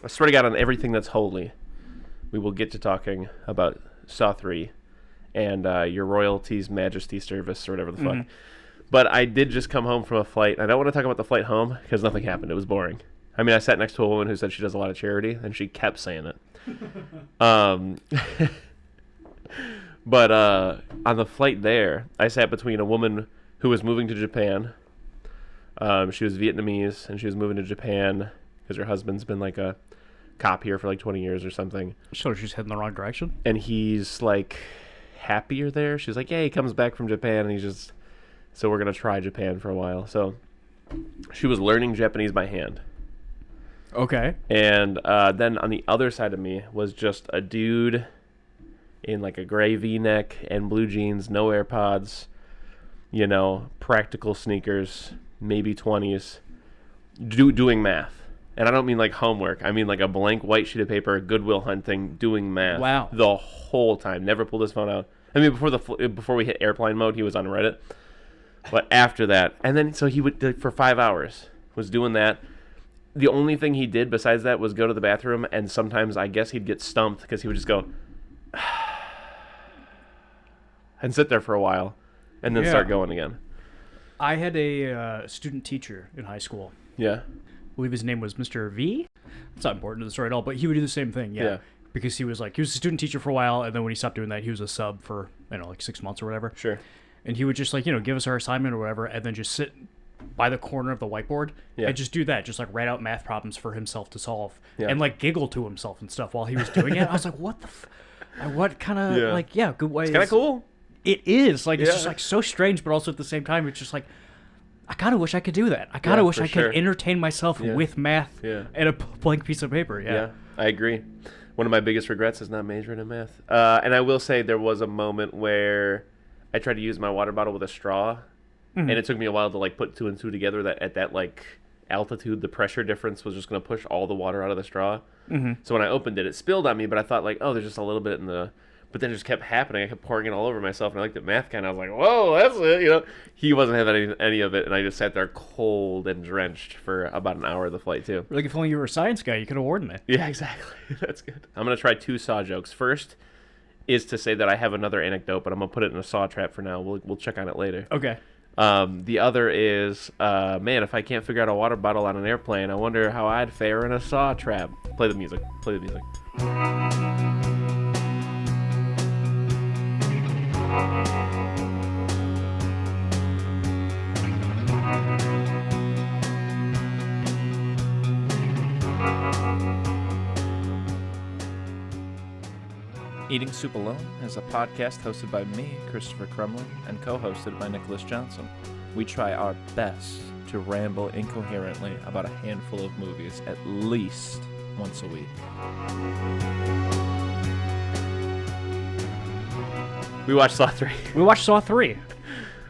I swear to God, on everything that's holy, we will get to talking about Saw 3 and your royalties, Majesty service, or whatever the fuck. But I did just come home from a flight. I don't want to talk about the flight home because nothing happened. It was boring. I mean, I sat next to a woman who said she does a lot of charity, and she kept saying it. But on the flight there, I sat between a woman who was moving to Japan. She was Vietnamese, and she was moving to Japan because her husband's been like a cop here for like 20 years or something. So she's heading the wrong direction? And he's like happier there. She's like, yeah, he comes back from Japan, and he's just... So we're going to try Japan for a while. So she was learning Japanese by hand. Okay. And then on the other side of me was just a dude in like a gray V-neck and blue jeans, no AirPods, you know, practical sneakers, maybe 20s, doing math. And I don't mean like homework. I mean like a blank white sheet of paper, Goodwill hunting, doing math. Wow. The whole time. Never pulled his phone out. I mean, before we hit airplane mode, he was on Reddit. But after that, and then so he would for 5 hours was doing that. The only thing he did besides that was go to the bathroom, and sometimes I guess he'd get stumped because he would just go and sit there for a while, and then start going again. I had a student teacher in high school. Yeah. I believe his name was Mr. V. It's not important to the story at all, but he would do the same thing. Yeah. Because he was a student teacher for a while, and then when he stopped doing that, he was a sub for like 6 months or whatever. Sure. And he would just give us our assignment or whatever, and then just sit by the corner of the whiteboard and just do that, just like write out math problems for himself to solve, and like giggle to himself and stuff while he was doing it. I was like, what the what kind of good way? It's kind of cool. It is like it's just like so strange, but also at the same time, it's just like I kind of wish I could do that. I kind of wish I could entertain myself with math and a blank piece of paper. Yeah, I agree. One of my biggest regrets is not majoring in math. And I will say there was a moment where I tried to use my water bottle with a straw, and it took me a while to like put two and two together that at that like altitude, the pressure difference was just going to push all the water out of the straw. So when I opened it, it spilled on me, but I thought like, oh, there's just a little bit in the... But then it just kept happening. I kept pouring it all over myself, and I looked at math kind of. I was like, whoa, that's it, you know. He wasn't having any of it, and I just sat there cold and drenched for about an hour of the flight, too. Like, if only you were a science guy, you could have warned me. Yeah, exactly. That's good. I'm going to try 2 Saw jokes. First is to say that I have another anecdote, but I'm going to put it in a Saw trap for now. We'll check on it later. Okay. The other is, man, if I can't figure out a water bottle on an airplane, I wonder how I'd fare in a Saw trap. Play the music. Play the music. Eating Soup Alone is a podcast hosted by me, Christopher Crumley, and co-hosted by Nicholas Johnson. We try our best to ramble incoherently about a handful of movies at least once a week. We watched Saw 3. We watched Saw 3.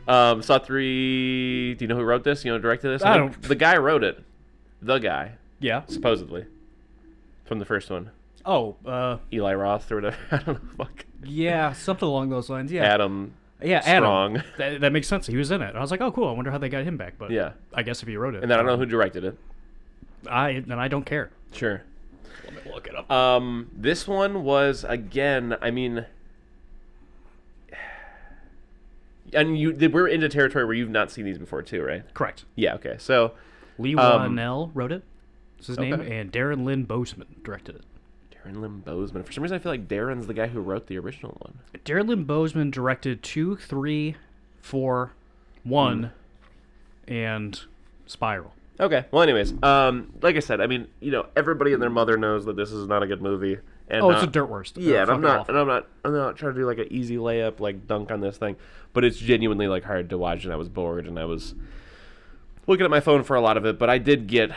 Saw 3, do you know who wrote this? You know who directed this? I don't. The guy wrote it. The guy. Yeah. Supposedly. From the first one. Oh, Eli Roth or whatever. I don't know. Fuck. Yeah, something along those lines. Yeah. Adam. Yeah, Strong. Adam. That makes sense. He was in it. And I was like, oh, cool. I wonder how they got him back. But yeah, I guess if he wrote it. And then I don't know who directed it. I don't care. Sure. Let me look it up. This one was, again, I mean... And we're into territory where you've not seen these before, too, right? Correct. Yeah, okay. So... Lee Wanell wrote it. That's his name. And Darren Lynn Bousman directed it. Darren Lynn Bousman. For some reason, I feel like Darren's the guy who wrote the original one. Darren Lynn Bousman directed 2, 3, 4, 1, and Spiral. Okay. Well, anyways, like I said, I mean, you know, everybody and their mother knows that this is not a good movie. And, it's a dirt worst. Yeah, and I'm not trying to do like an easy layup, like dunk on this thing, but it's genuinely like hard to watch, and I was bored, and I was looking at my phone for a lot of it, but I did get,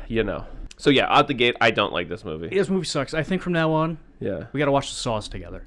you know. So yeah, out the gate, I don't like this movie. This movie sucks. I think from now on, we got to watch the Saws together.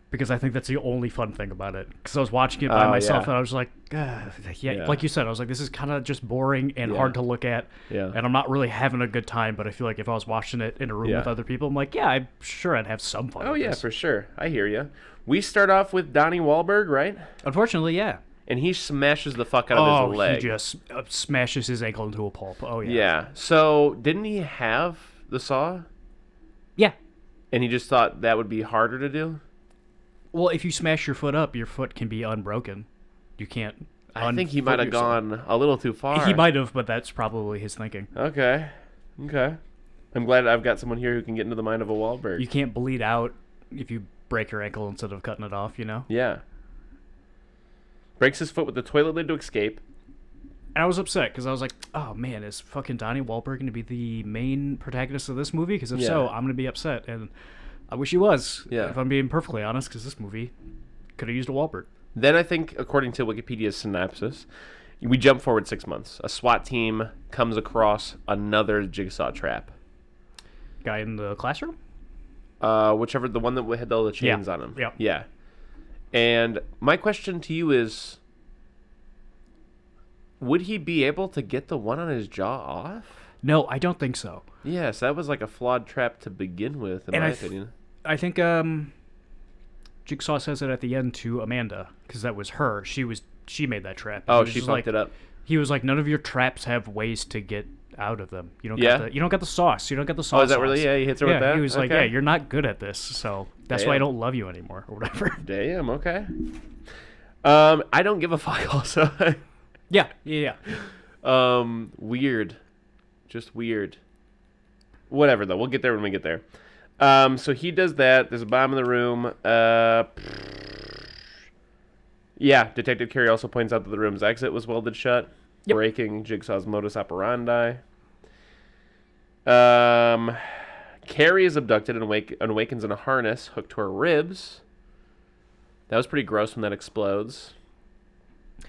Because I think that's the only fun thing about it. Because I was watching it by myself, and I was like, like you said, I was like, this is kind of just boring and hard to look at. Yeah. And I'm not really having a good time, but I feel like if I was watching it in a room with other people, I'm like, I'm sure I'd have some fun with this. For sure. I hear you. We start off with Donnie Wahlberg, right? Unfortunately, yeah. And he smashes the fuck out of his leg. He just smashes his ankle into a pulp. Oh, yeah. Yeah. So, didn't he have the saw? Yeah. And he just thought that would be harder to do? Well, if you smash your foot up, your foot can be unbroken. You can't. I think he might have gone a little too far. He might have, but that's probably his thinking. Okay. I'm glad I've got someone here who can get into the mind of a Wahlberg. You can't bleed out if you break your ankle instead of cutting it off, Yeah. Breaks his foot with the toilet lid to escape. And I was upset because I was like, oh man, is fucking Donnie Wahlberg going to be the main protagonist of this movie? Because if so, I'm going to be upset. And I wish he was, if I'm being perfectly honest, because this movie could have used a Wahlberg. Then I think, according to Wikipedia's synopsis, we jump forward 6 months. A SWAT team comes across another jigsaw trap. Guy in the classroom? Whichever, the one that had all the chains on him. Yeah. Yeah. And my question to you is, would he be able to get the one on his jaw off? No, I don't think so. Yes, that was like a flawed trap to begin with, in my opinion. I think Jigsaw says it at the end to Amanda, because that was her. She made that trap. Oh, she fucked it up. He was like, none of your traps have ways to get out of them. You don't get the sauce. You don't get the sauce. Oh, is that really? Yeah, he hits her with that? He was like, yeah, you're not good at this, so that's why I don't love you anymore, or whatever. Damn, okay. I don't give a fuck also. Yeah. Weird. Just weird. Whatever, though. We'll get there when we get there. So he does that. There's a bomb in the room. Yeah, Detective Carey also points out that the room's exit was welded shut, breaking Jigsaw's modus operandi. Carey is abducted and awakens in a harness hooked to her ribs. That was pretty gross when that explodes.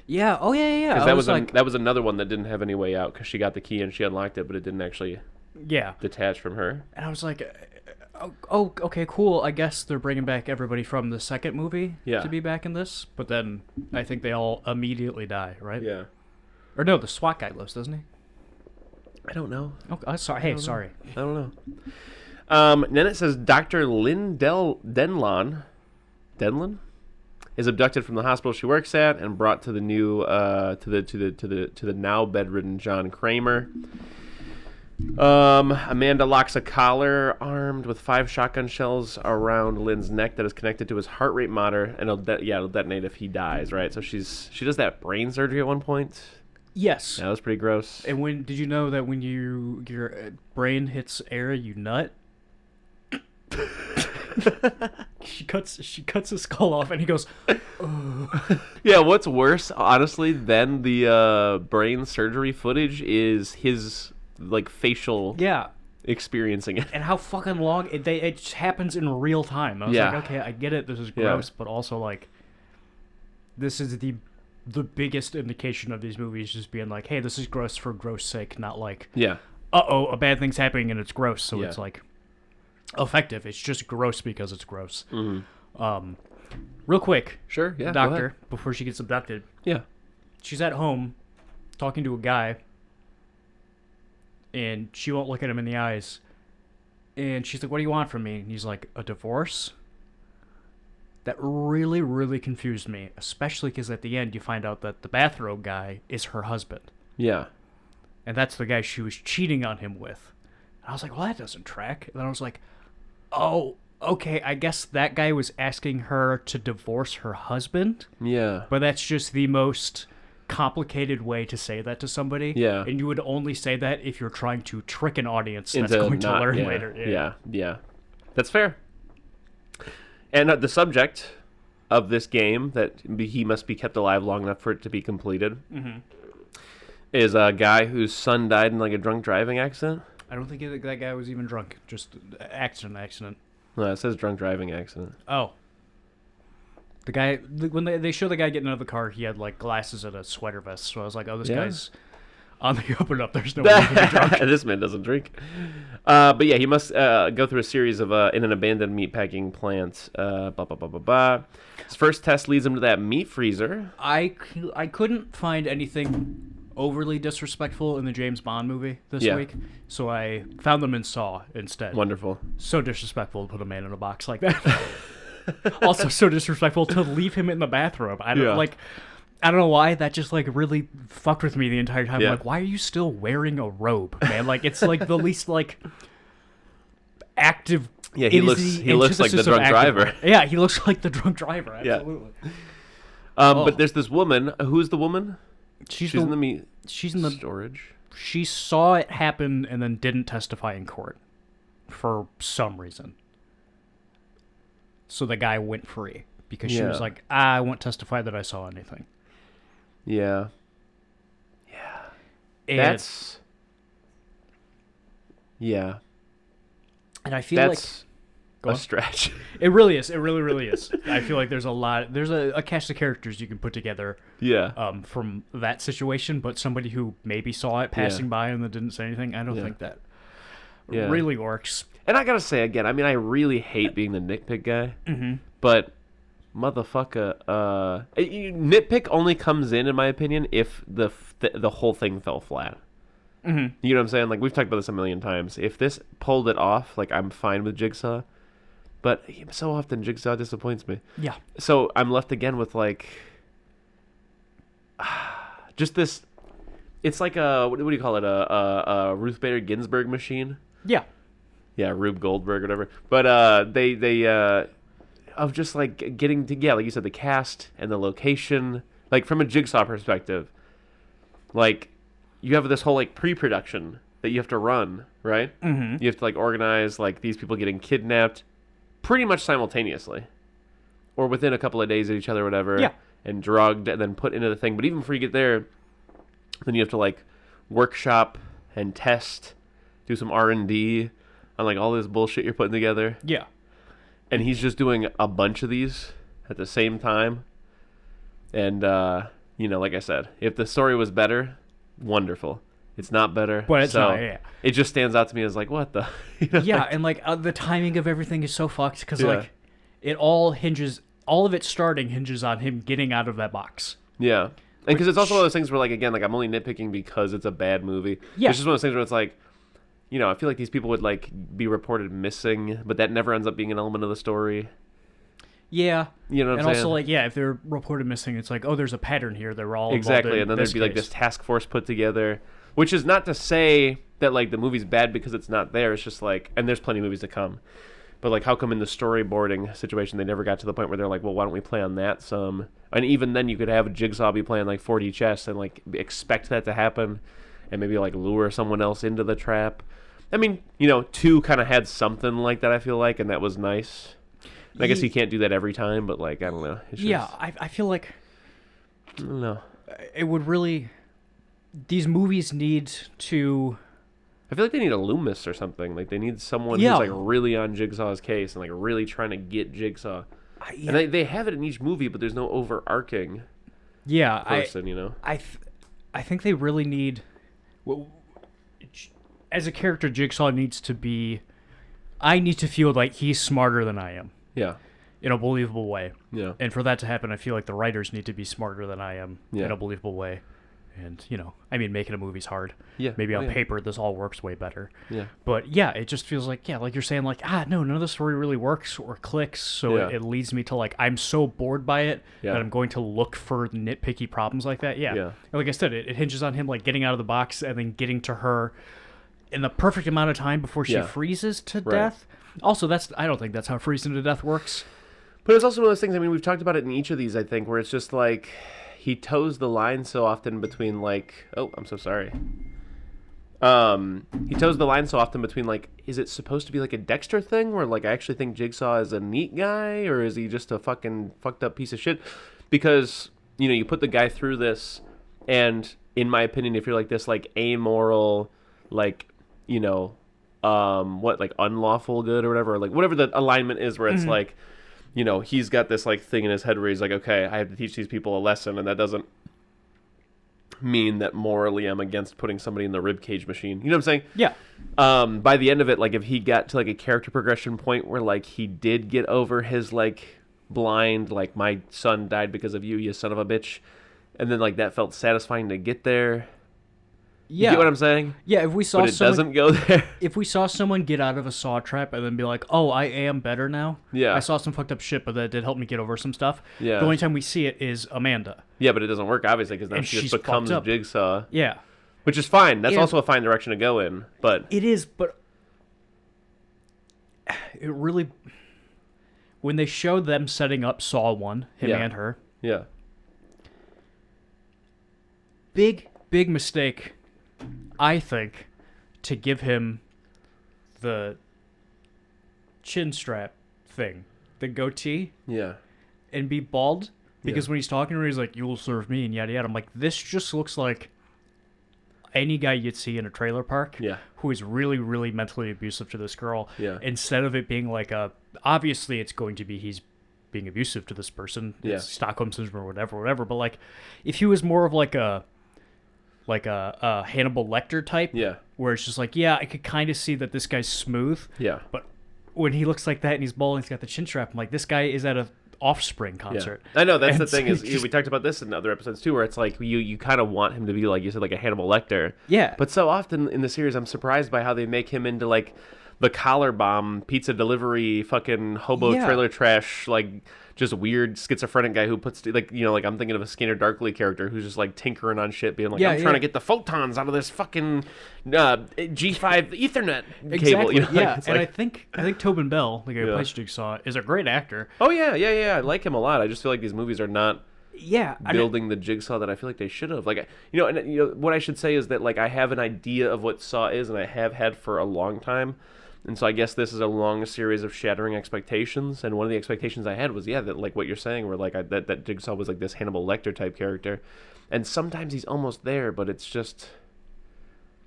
Yeah. Oh, yeah. Because that was another one that didn't have any way out, because she got the key and she unlocked it, but it didn't actually detach from her. And I was like, oh, okay, cool. I guess they're bringing back everybody from the second movie to be back in this. But then I think they all immediately die, right? Yeah. Or no, the SWAT guy lives, doesn't he? I don't know. Okay, sorry. Sorry. I don't know. Then it says Dr. Lynn Denlon is abducted from the hospital she works at and brought to the now bedridden John Kramer. Amanda locks a collar armed with 5 shotgun shells around Lynn's neck that is connected to his heart rate monitor, and it'll detonate if he dies, right? So she does that brain surgery at one point. Yes. That was pretty gross. And did you know that when your brain hits air, you nut? She cuts his skull off, and he goes, oh. Yeah, what's worse, honestly, than the brain surgery footage is his facial experiencing it. And how fucking long it just happens in real time. I was like, okay, I get it, this is gross, but also this is the biggest indication of these movies just being like, hey, this is gross for gross sake, not a bad thing's happening and it's gross, so it's effective. It's just gross because it's gross. Mm-hmm. Real quick, sure, yeah, doctor, before she gets abducted, she's at home talking to a guy, and she won't look at him in the eyes, and she's like, what do you want from me? And he's like, a divorce? That really, really confused me, especially because at the end you find out that the bathrobe guy is her husband. Yeah. And that's the guy she was cheating on him with. And I was like, well, that doesn't track. And then I was like, oh, okay, I guess that guy was asking her to divorce her husband. Yeah. But that's just the most complicated way to say that to somebody. Yeah. And you would only say that if you're trying to trick an audience that's going to learn later. Yeah. That's fair. And the subject of this game, that he must be kept alive long enough for it to be completed, is a guy whose son died in a drunk driving accident. I don't think that guy was even drunk. Just accident. No, it says drunk driving accident. Oh. The guy, when they show the guy getting out of the car, he had glasses and a sweater vest. So I was like, oh, this guy's on the up and up. There's no way he can be drunk. This man doesn't drink. But yeah, he must go through a series of in an abandoned meatpacking plant. His first test leads him to that meat freezer. I couldn't find anything overly disrespectful in the James Bond movie this week, so I found them in Saw instead. Wonderful. So disrespectful to put a man in a box like that. Also so disrespectful to leave him in the bathroom. I don't know why that just really fucked with me the entire time. Yeah. Why are you still wearing a robe, man? It's the least active. Yeah, he looks like the drunk driver. Yeah, he looks like the drunk driver. Absolutely. Yeah. But there's this woman. Who's the woman? She's in the meat. She's in the storage. She saw it happen and then didn't testify in court for some reason. So the guy went free because she was like, I won't testify that I saw anything. Yeah. And And I feel that's a stretch. It really is. It really, really is. I feel like there's a cast of characters you can put together. Yeah. From that situation, but somebody who maybe saw it passing by and then didn't say anything, I don't think that really works. And I gotta say again, I mean, I really hate being the nitpick guy, but motherfucker, nitpick only comes in my opinion, if the whole thing fell flat. You know what I'm saying? Like, we've talked about this a million times. If this pulled it off, like, I'm fine with Jigsaw. But so often Jigsaw disappoints me. Yeah. So I'm left again with, like, just this. It's like a, what do you call it? A Ruth Bader Ginsburg machine. Yeah. Yeah, Rube Goldberg, whatever. But they of just like getting to, like you said, the cast and the location, like from a Jigsaw perspective, like you have this whole like pre-production that you have to run, right? You have to like organize like these people getting kidnapped pretty much simultaneously or within a couple of days of each other, whatever, and drugged and then put into the thing. But even before you get there, then you have to like workshop and test, do some R&D on like all this bullshit you're putting together. Yeah. And he's just doing a bunch of these at the same time. And, like I said, if the story was better, wonderful. It's not better. But it's not, yeah. It just stands out to me as like, what the? And like the timing of everything is so fucked because like it all of its starting hinges on him getting out of that box. Yeah. And because it's also one of those things where like, again, like I'm only nitpicking because it's a bad movie. Yeah. It's just one of those things where it's like, I feel like these people would like be reported missing, but that never ends up being an element of the story. Yeah. You know what I'm saying? And also like, if they're reported missing, it's like, oh, there's a pattern here. They're all exactly. And then there'd be like this task force put together, which is not to say that like the movie's bad because it's not there. It's just like, and there's plenty of movies to come, but like how come in the storyboarding situation they never got to the point where they're like, well, why don't we play on that some? And even then you could have a Jigsaw be playing like 4D chess and like expect that to happen and maybe like lure someone else into the trap. I mean, 2 kind of had something like that, I feel like, and that was nice. And I guess you can't do that every time, but like, I don't know. It's just, I feel like I don't know. It would really, these movies need to, I feel like they need a Loomis or something. Like they need someone who's like really on Jigsaw's case and like really trying to get Jigsaw. And they have it in each movie, but there's no overarching person, I think they really need, as a character, Jigsaw needs to be, I need to feel like he's smarter than I am. Yeah. In a believable way. Yeah. And for that to happen, I feel like the writers need to be smarter than I am in a believable way. And, making a movie's hard. Yeah. Maybe on paper, this all works way better. Yeah. But, it just feels like, like you're saying, like, no, none of the story really works or clicks. So it leads me to, like, I'm so bored by it that I'm going to look for nitpicky problems like that. Yeah. And like I said, it hinges on him, like, getting out of the box and then getting to her in the perfect amount of time before she freezes to death. Also, I don't think that's how freezing to death works. But it's also one of those things, I mean, we've talked about it in each of these, I think, where it's just like, he toes the line so often between like, oh, I'm so sorry. He toes the line so often between like, is it supposed to be like a Dexter thing where like I actually think Jigsaw is a neat guy or is he just a fucking fucked up piece of shit? Because, you put the guy through this and in my opinion, if you're like this like amoral, like, like unlawful good or whatever, like whatever the alignment is where it's like, he's got this like thing in his head where he's like, okay, I have to teach these people a lesson, and that doesn't mean that morally I'm against putting somebody in the ribcage machine. You know what I'm saying? Yeah. By the end of it, like if he got to like a character progression point where like he did get over his like blind, like my son died because of you, you son of a bitch, and then like that felt satisfying to get there. You get what I'm saying? Yeah, if we saw but it doesn't go there. If we saw someone get out of a saw trap and then be like, oh, I am better now. Yeah. I saw some fucked up shit, but that did help me get over some stuff. Yeah. The only time we see it is Amanda. Yeah, but it doesn't work, obviously, because now she just becomes Jigsaw. Yeah. Which is fine. That's also a fine direction to go in. But it is, but it really, when they showed them setting up Saw 1, him and her. Yeah. Big mistake, I think, to give him the chin strap thing, the goatee. Yeah. And be bald. Because when he's talking to her, he's like, "You will serve me," and yada yada. I'm like, this just looks like any guy you'd see in a trailer park who is really, really mentally abusive to this girl. Yeah. Instead of it being like obviously it's going to be he's being abusive to this person. Yeah. It's Stockholm Syndrome or whatever. But like, if he was more of like a Hannibal Lecter type, where it's just like, yeah, I could kind of see that this guy's smooth. Yeah. But when he looks like that and he's bald and he's got the chin strap, I'm like, this guy is at a Offspring concert. I know, that's the thing is we talked about this in other episodes too, where it's like you kind of want him to be like you said, like a Hannibal Lecter. Yeah. But so often in the series, I'm surprised by how they make him into like the collar bomb, pizza delivery, fucking hobo trailer trash, like just weird schizophrenic guy who puts like like I'm thinking of a Scanner Darkly character who's just like tinkering on shit, being like I'm trying to get the photons out of this fucking G5 Ethernet cable. And I think Tobin Bell, the guy who plays Jigsaw, is a great actor. Oh yeah, I like him a lot. I just feel like these movies are not building the Jigsaw that I feel like they should have. Like what I should say is that like I have an idea of what Saw is, and I have had for a long time. And so I guess this is a long series of shattering expectations. And one of the expectations I had was, that like what you're saying, where like that Jigsaw was like this Hannibal Lecter type character. And sometimes he's almost there, but it's just,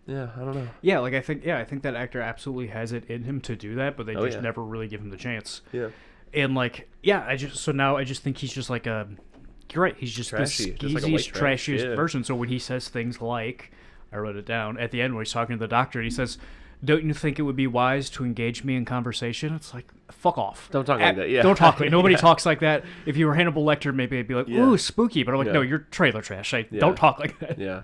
I don't know. Yeah, like I think that actor absolutely has it in him to do that, but they just never really give him the chance. Yeah. And like, I just think he's just like you're right, he's just trashy, this just skeezy, like trashiest version. So when he says things like, I wrote it down, at the end when he's talking to the doctor, and he says, "Don't you think it would be wise to engage me in conversation?" It's like, fuck off. Don't talk like that, Don't talk like Nobody talks like that. If you were Hannibal Lecter, maybe I'd be like, ooh, spooky. But I'm like, no, you're trailer trash. Don't talk like that. Yeah.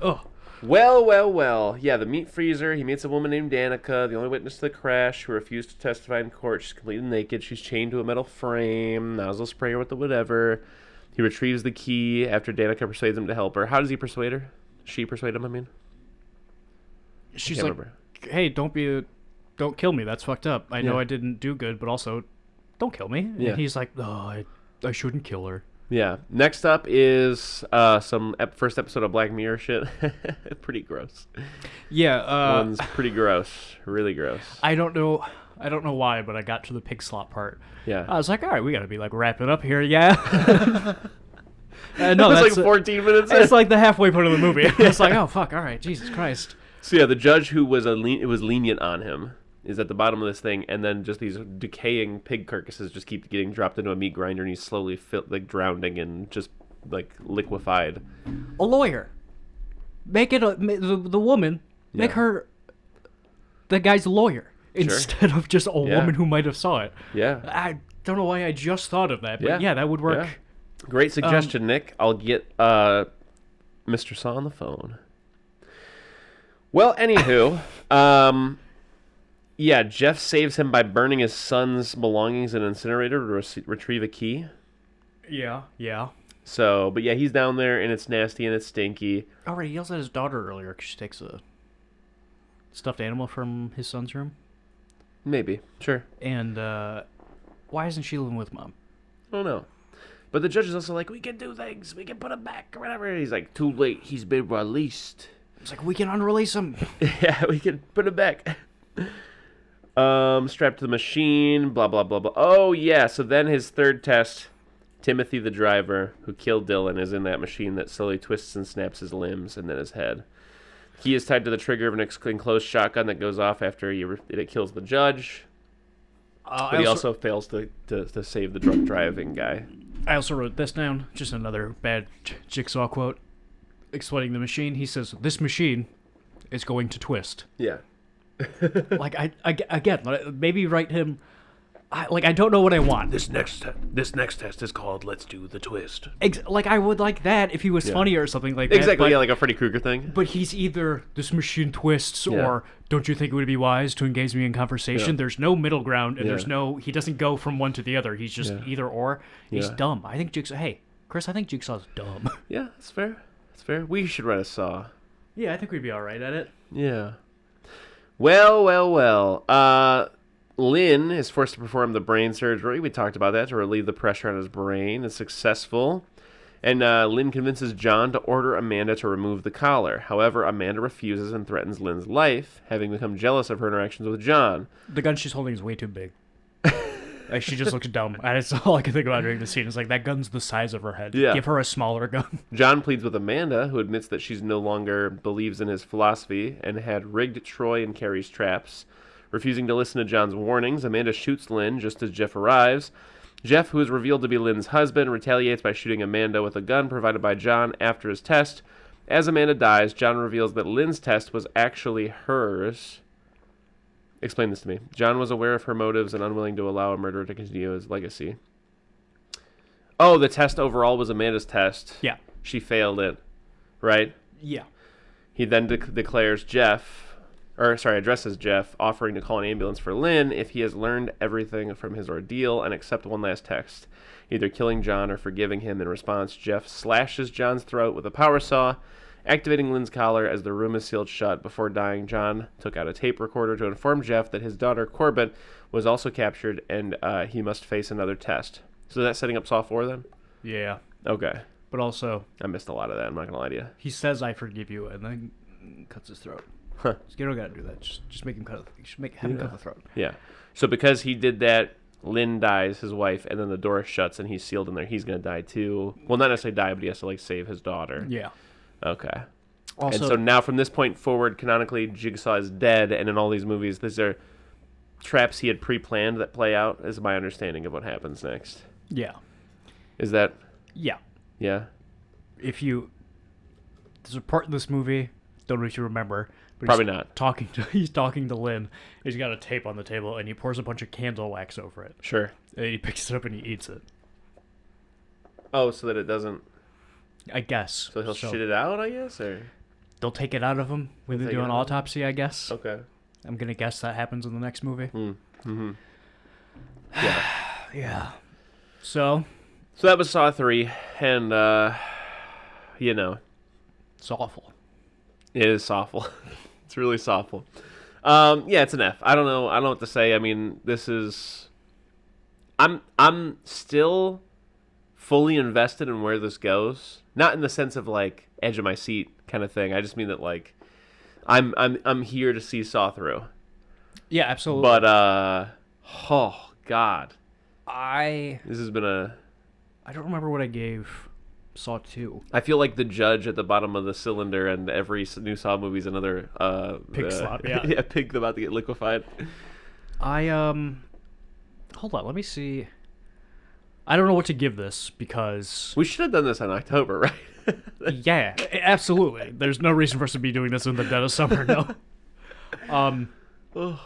Ugh. Well. Yeah, the meat freezer. He meets a woman named Danica, the only witness to the crash, who refused to testify in court. She's completely naked. She's chained to a metal frame. Nozzle sprayer with the whatever. He retrieves the key after Danica persuades him to help her. How does he persuade her? She persuade him, I mean? She's like, hey, don't kill me. That's fucked up. I know I didn't do good, but also, don't kill me. Yeah. And he's like, I shouldn't kill her. Yeah. Next up is some first episode of Black Mirror shit. Pretty gross. Yeah. One's pretty gross. Really gross. I don't know why, but I got to the pig slop part. Yeah. I was like, all right, we got to be like wrapping up here. Yeah. No, that's like 14 minutes. It's like the halfway point of the movie. It's like, oh fuck, all right, Jesus Christ. So yeah, the judge who was lenient on him is at the bottom of this thing, and then just these decaying pig carcasses just keep getting dropped into a meat grinder, and he's slowly drowning and just like liquefied. A lawyer, make it the woman, make her the guy's lawyer instead of just a woman who might have saw it. Yeah, I don't know why I just thought of that, but that would work. Yeah. Great suggestion, Nick. I'll get Mr. Saw on the phone. Well, anywho, Jeff saves him by burning his son's belongings in an incinerator to retrieve a key. Yeah. So, but he's down there, and it's nasty, and it's stinky. Oh, right, he yells at his daughter earlier because she takes a stuffed animal from his son's room. Maybe, sure. And why isn't she living with Mom? I don't know. But the judge is also like, we can do things, we can put him back, or whatever. He's like, too late, he's been released. It's like, we can unrelease him. Yeah, we can put him back. Strapped to the machine, blah, blah, blah, blah. Oh, yeah, so then his third test, Timothy the driver, who killed Dylan, is in that machine that slowly twists and snaps his limbs and then his head. He is tied to the trigger of an enclosed shotgun that goes off after it kills the judge. But he also fails to save the drunk driving guy. I also wrote this down, just another bad Jigsaw quote. Explaining the machine, he says, "This machine is going to twist." Yeah. Like again, maybe write him. I don't know what I want. This next test is called "Let's Do the Twist." Like I would like that if he was funnier or something like that. Exactly, like a Freddy Krueger thing. But he's either this machine twists or don't you think it would be wise to engage me in conversation? There's no middle ground, and there's no. He doesn't go from one to the other. He's just either or. He's dumb. I think Jigsaw. Hey, Chris, I think Jigsaw's dumb. Yeah, that's fair. That's fair. We should write a Saw. Yeah, I think we'd be all right at it. Yeah. Well. Lynn is forced to perform the brain surgery. We talked about that, to relieve the pressure on his brain. It's successful. And Lynn convinces John to order Amanda to remove the collar. However, Amanda refuses and threatens Lynn's life, having become jealous of her interactions with John. The gun she's holding is way too big. Like, she just looks dumb. That's all I can think about during the scene. It's like, that gun's the size of her head. Yeah. Give her a smaller gun. John pleads with Amanda, who admits that she's no longer believes in his philosophy and had rigged Troy and Carrie's traps. Refusing to listen to John's warnings, Amanda shoots Lynn just as Jeff arrives. Jeff, who is revealed to be Lynn's husband, retaliates by shooting Amanda with a gun provided by John after his test. As Amanda dies, John reveals that Lynn's test was actually hers. Explain this to me. John was aware of her motives and unwilling to allow a murderer to continue his legacy. Oh, the test overall was Amanda's test. Yeah. She failed it, right? Yeah. He then addresses Jeff, offering to call an ambulance for Lynn if he has learned everything from his ordeal and accept one last text, either killing John or forgiving him. In response, Jeff slashes John's throat with a power saw, activating Lynn's collar as the room is sealed shut. Before dying, John took out a tape recorder to inform Jeff that his daughter, Corbett, was also captured and he must face another test. So that's setting up Saw 4 then? Yeah. Okay. But also, I missed a lot of that, I'm not going to lie to you. he says, "I forgive you," and then cuts his throat. Huh. You don't gotta do that. Just make him cut the throat. Yeah. So because he did that, Lynn dies, his wife, and then the door shuts and he's sealed in there. He's going to die too. Well, not necessarily die, but he has to save his daughter. Yeah. Okay. Also, And so now from this point forward, canonically, Jigsaw is dead, and in all these movies, these are traps he had pre-planned that play out, is my understanding of what happens next. yeah. Is that... Yeah. Yeah? There's a part in this movie, don't know if you remember, but Probably not. He's talking to Lynn. He's got a tape on the table, and he pours a bunch of candle wax over it. Sure. And he picks it up and he eats it. Oh, so that it doesn't... I guess. So he'll shit it out, I guess? Or... They'll take it out of him when they do an autopsy, I guess. Okay. I'm going to guess that happens in the next movie. Mm-hmm. Yeah. Yeah. So that was Saw 3, and, it's awful. it is awful. It's really awful. Yeah, it's an F. I don't know what to say. I mean, this is... I'm still fully invested in where this goes. Not in the sense of, edge of my seat kind of thing. I just mean that, I'm here to see Saw through. Yeah, absolutely. But, oh, God. I This has been don't remember what I gave Saw 2. I feel like the judge at the bottom of the cylinder, and every new Saw movie is another Pig slot, yeah. yeah, pig about to get liquefied. Hold on, let me see. I don't know what to give this because We should have done this in October, right? yeah, absolutely. There's no reason for us to be doing this in the dead of summer, no. Hold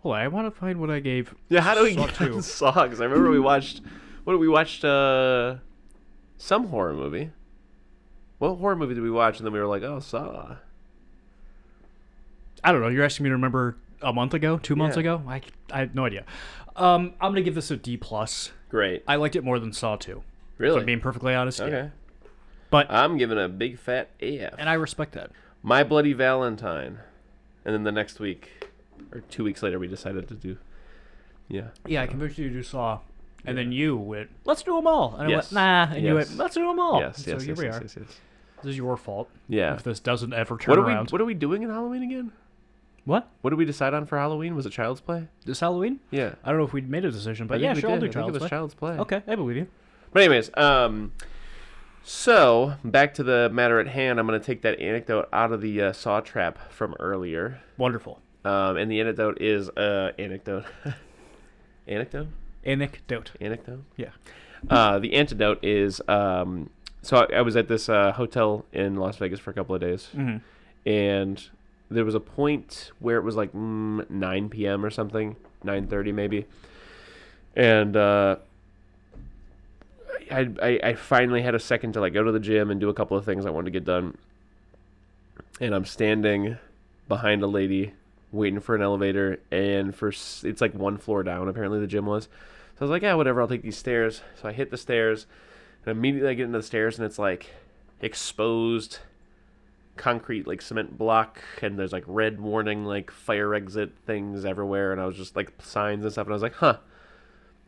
on, I want to find what I gave. Yeah, how do we Saw get 2. on Saw? Because I remember we watched some horror movie. What horror movie did we watch? And then we were like, oh, Saw. I don't know. You're asking me to remember a month ago, 2 months ago? I have no idea. I'm gonna give this a D+. Great. I liked it more than Saw 2. Really? If I'm being perfectly honest. Okay. Yeah. But I'm giving a big fat AF. and I respect that. My Bloody Valentine. And then the next week, or 2 weeks later, we decided to do... Yeah. Yeah, I convinced you to do Saw, and then you went, "Let's do them all." And Yes. I went, "Nah," and you Yes. went, "Let's do them all." Yes, And so yes, here yes, we yes, are. yes, yes. This is your fault. Yeah. If this doesn't ever turn around. What are we doing in Halloween again? What? What did we decide on for Halloween? Was it Child's Play? This Halloween? Yeah. I don't know if we'd made a decision, but I think yeah, we sure, I'll did. do I think it was Child's Play. Child's Play. Okay, I believe you. But anyways, so back to the matter at hand. I'm going to take that anecdote out of the Saw trap from earlier. Wonderful. And the anecdote is anecdote. Anecdote? Anecdote. Yeah. The antidote is so I was at this hotel in Las Vegas for a couple of days, and there was a point where it was 9 p.m. or something, 9:30 maybe, and I finally had a second to go to the gym and do a couple of things I wanted to get done, and I'm standing behind a lady waiting for an elevator, and it's one floor down apparently the gym was. So I was like, yeah, whatever, I'll take these stairs. So I hit the stairs, and immediately I get into the stairs, and it's exposed concrete like cement block, and there's like red warning like fire exit things everywhere, and I was just like signs and stuff, and I was like, huh,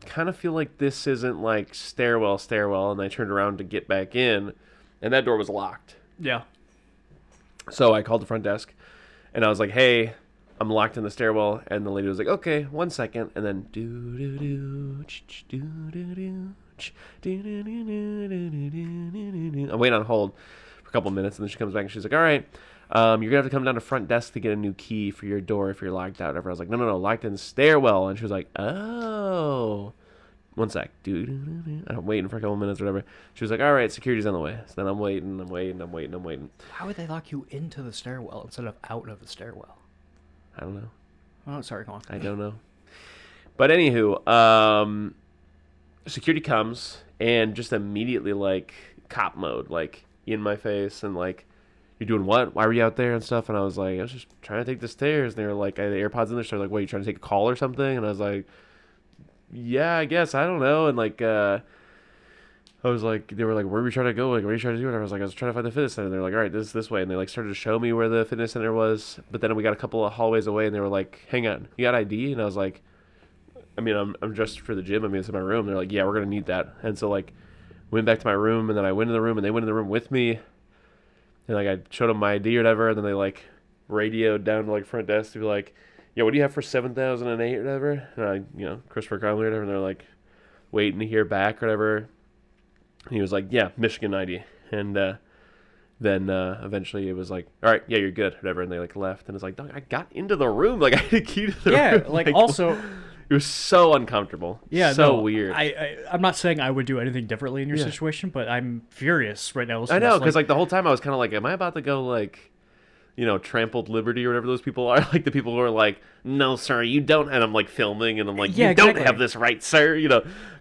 kind of feel like this isn't like stairwell, and I turned around to get back in, and that door was locked. Yeah. So I called the front desk, and I was like, hey, I'm locked in the stairwell, and the lady was like, okay, 1 second, and then I'm waiting on hold for a couple minutes, and then she comes back and she's like, all right, you're gonna have to come down to front desk to get a new key for your door if you're locked out. Whatever. I was like, no, locked in the stairwell, and she was like, oh, 1 sec, I'm waiting for a couple minutes or whatever. She was like, all right, security's on the way. So then I'm waiting. How would they lock you into the stairwell instead of out of the stairwell? I don't know. Oh, sorry, go on. I don't know. But anywho, security comes and just immediately like cop mode, like in my face, and like, you're doing what? Why were you out there and stuff? And I was like, I was just trying to take the stairs. And they were like, I had the AirPods in there, so they're like, what, you trying to take a call or something? And I was like, yeah, I guess, I don't know. And like, I was like, they were like, where are we trying to go? Like, what are you trying to do? And I was like, I was trying to find the fitness center. And they're like, all right, this way. And they like started to show me where the fitness center was. But then we got a couple of hallways away, and they were like, hang on, you got ID? And I was like, I mean, I'm dressed for the gym. I mean, it's in my room. They're like, yeah, we're going to need that. And so like, went back to my room, and then I went in the room, and they went in the room with me. And like, I showed them my ID or whatever. And then they like radioed down to like front desk to be like, yeah, what do you have for 7008 or whatever? And I, Christopher Crumley or whatever. And they're like, waiting to hear back or whatever. And he was like, yeah, Michigan ID. And then eventually it was like, all right, yeah, you're good, whatever. And they like left. And it's like, dog, I got into the room. Like, I had a key to the room. Yeah, like also... It was so uncomfortable. Yeah, so no, weird. I'm not saying I would do anything differently in your situation, but I'm furious right now. I know, because like the whole time I was kind of like, am I about to go like, trampled liberty or whatever those people are? Like the people who are like, no, sir, you don't. And I'm like filming, and I'm like, you don't have this right, sir.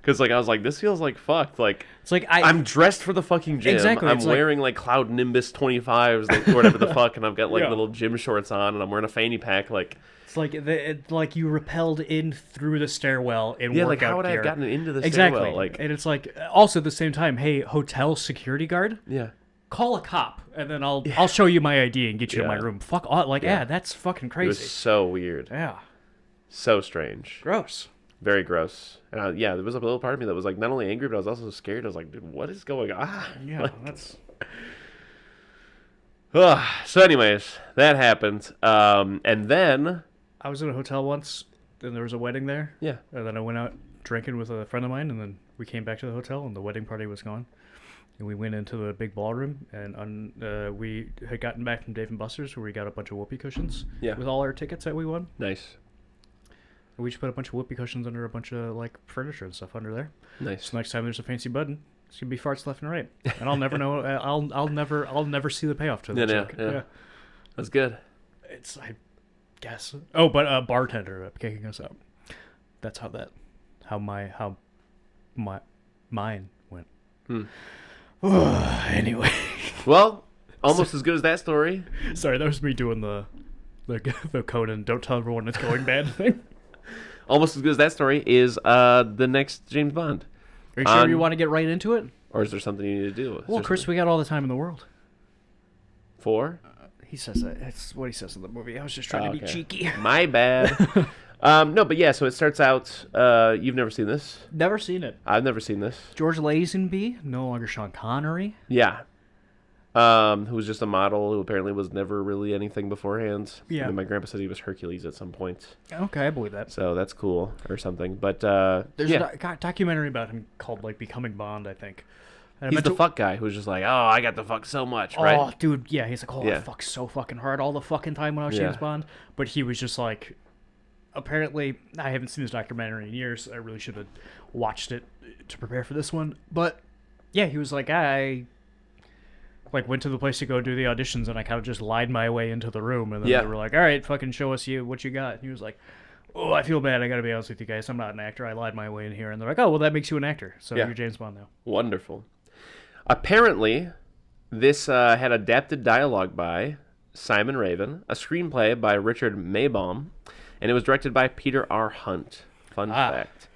Because like I was like, this feels like fucked. Like it's like I'm dressed for the fucking gym. Exactly. I'm wearing like Cloud Nimbus 25s or whatever the fuck, and I've got like little gym shorts on, and I'm wearing a fanny pack. Like it's like you repelled in through the stairwell in workout like how would I gear. have gotten into the exactly. stairwell? Like, and it's like also at the same time, hey, hotel security guard. Yeah. Call a cop, and then I'll show you my ID and get you in my room. Fuck off. Like, that's fucking crazy. It was so weird. Yeah. So strange. Gross. Very gross. And there was a little part of me that was like not only angry, but I was also scared. I was like, dude, what is going on? Yeah, like, that's... So anyways, that happened. And then... I was in a hotel once, and there was a wedding there. Yeah. And then I went out drinking with a friend of mine, and then we came back to the hotel, and the wedding party was gone. And we went into the big ballroom, and we had gotten back from Dave & Buster's, where we got a bunch of whoopee cushions with all our tickets that we won. Nice. And we just put a bunch of whoopee cushions under a bunch of like furniture and stuff under there. Nice. So next time there's a fancy button, it's gonna be farts left and right, and I'll never know. I'll never see the payoff to the joke. Yeah. That's good. I guess. Oh, but a bartender kicking us out. That's how mine went. Anyway. Well, almost as good as that story. Sorry, that was me doing the Conan "Don't tell everyone it's going bad" thing. Almost as good as that story is the next James Bond. Are you sure you want to get right into it? Or is there something you need to do? Well, Chris, we got all the time in the world. For? He says that. That's what he says in the movie. I was just trying to be cheeky. My bad. No, but yeah, so it starts out, you've never seen this? Never seen it. I've never seen this. George Lazenby, no longer Sean Connery. Yeah. Who was just a model who apparently was never really anything beforehand. Yeah. I mean, my grandpa said he was Hercules at some point. Okay, I believe that. So that's cool, or something. But, there's a documentary about him called, like, Becoming Bond, I think. And he's the fuck guy who's just like, oh, I got to fuck so much, right? Oh, dude, yeah, he's like, I fucked so fucking hard all the fucking time when I was James Bond. But he was just like, apparently, I haven't seen this documentary in years. I really should have watched it to prepare for this one. But, yeah, he was like, I went to the place to go do the auditions, and I kind of just lied my way into the room. And then they were like, all right, fucking show us what you got. And he was like, oh, I feel bad. I got to be honest with you guys. I'm not an actor. I lied my way in here. And they're like, oh, well, that makes you an actor. So you're James Bond now. Wonderful. Apparently, this had adapted dialogue by Simon Raven, a screenplay by Richard Maybaum, and it was directed by Peter R. Hunt. Fun fact.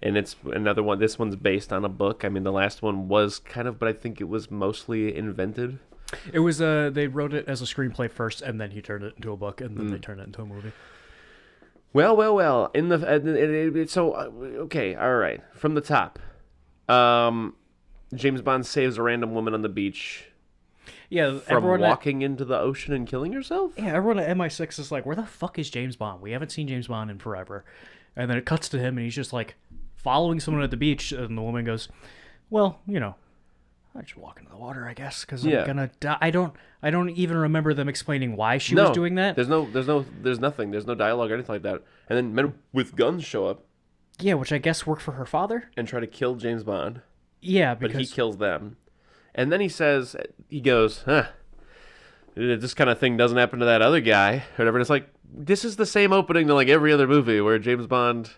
And it's another one. This one's based on a book. I mean, the last one was kind of, but I think it was mostly invented. It was they wrote it as a screenplay first, and then he turned it into a book, and then they turned it into a movie. Well. In the okay, all right. From the top, James Bond saves a random woman on the beach. Yeah, from walking into the ocean and killing herself? Yeah, everyone at MI6 is like, where the fuck is James Bond? We haven't seen James Bond in forever. And then it cuts to him, and he's just like following someone at the beach, and the woman goes, well, I just walk into the water, I guess, because I'm gonna die. I don't even remember them explaining why she was doing that. There's nothing. There's no dialogue or anything like that. And then men with guns show up. Yeah, which I guess worked for her father. And try to kill James Bond. Yeah, because... But he kills them. And then he goes, this kind of thing doesn't happen to that other guy. Or whatever. And it's like, this is the same opening to like every other movie where James Bond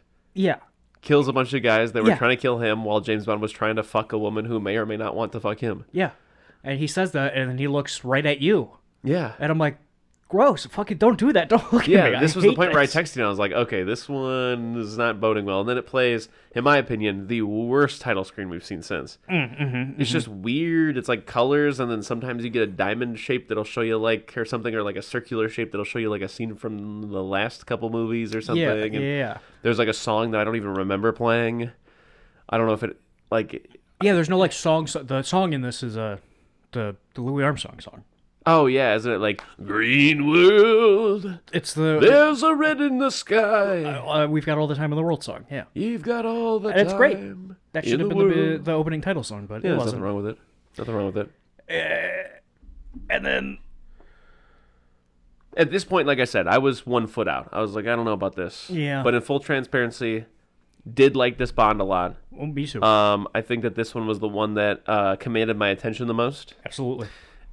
kills a bunch of guys that were trying to kill him while James Bond was trying to fuck a woman who may or may not want to fuck him. Yeah. And he says that, and then he looks right at you. Yeah. And I'm like, gross, fucking don't do that. Don't look at me. Yeah, this was the point where I texted you, and I was like, okay, this one is not boding well. And then it plays, in my opinion, the worst title screen we've seen since. It's just weird. It's like colors, and then sometimes you get a diamond shape that'll show you like, or something, or like a circular shape that'll show you like a scene from the last couple movies or something. Yeah. There's like a song that I don't even remember playing. I don't know if it, like... Yeah, there's no like songs. The song in this is the Louis Armstrong song. Oh, yeah, isn't it like, Green World, it's the there's a red in the sky. We've got all the time in the world song, yeah. You've got all the and time. It's great. That should have been the opening title song, but it wasn't. Nothing wrong with it. Nothing wrong with it. And then... At this point, like I said, I was 1 foot out. I was like, I don't know about this. Yeah. But in full transparency, did like this Bond a lot. Well, me too. I think that this one was the one that commanded my attention the most. Absolutely.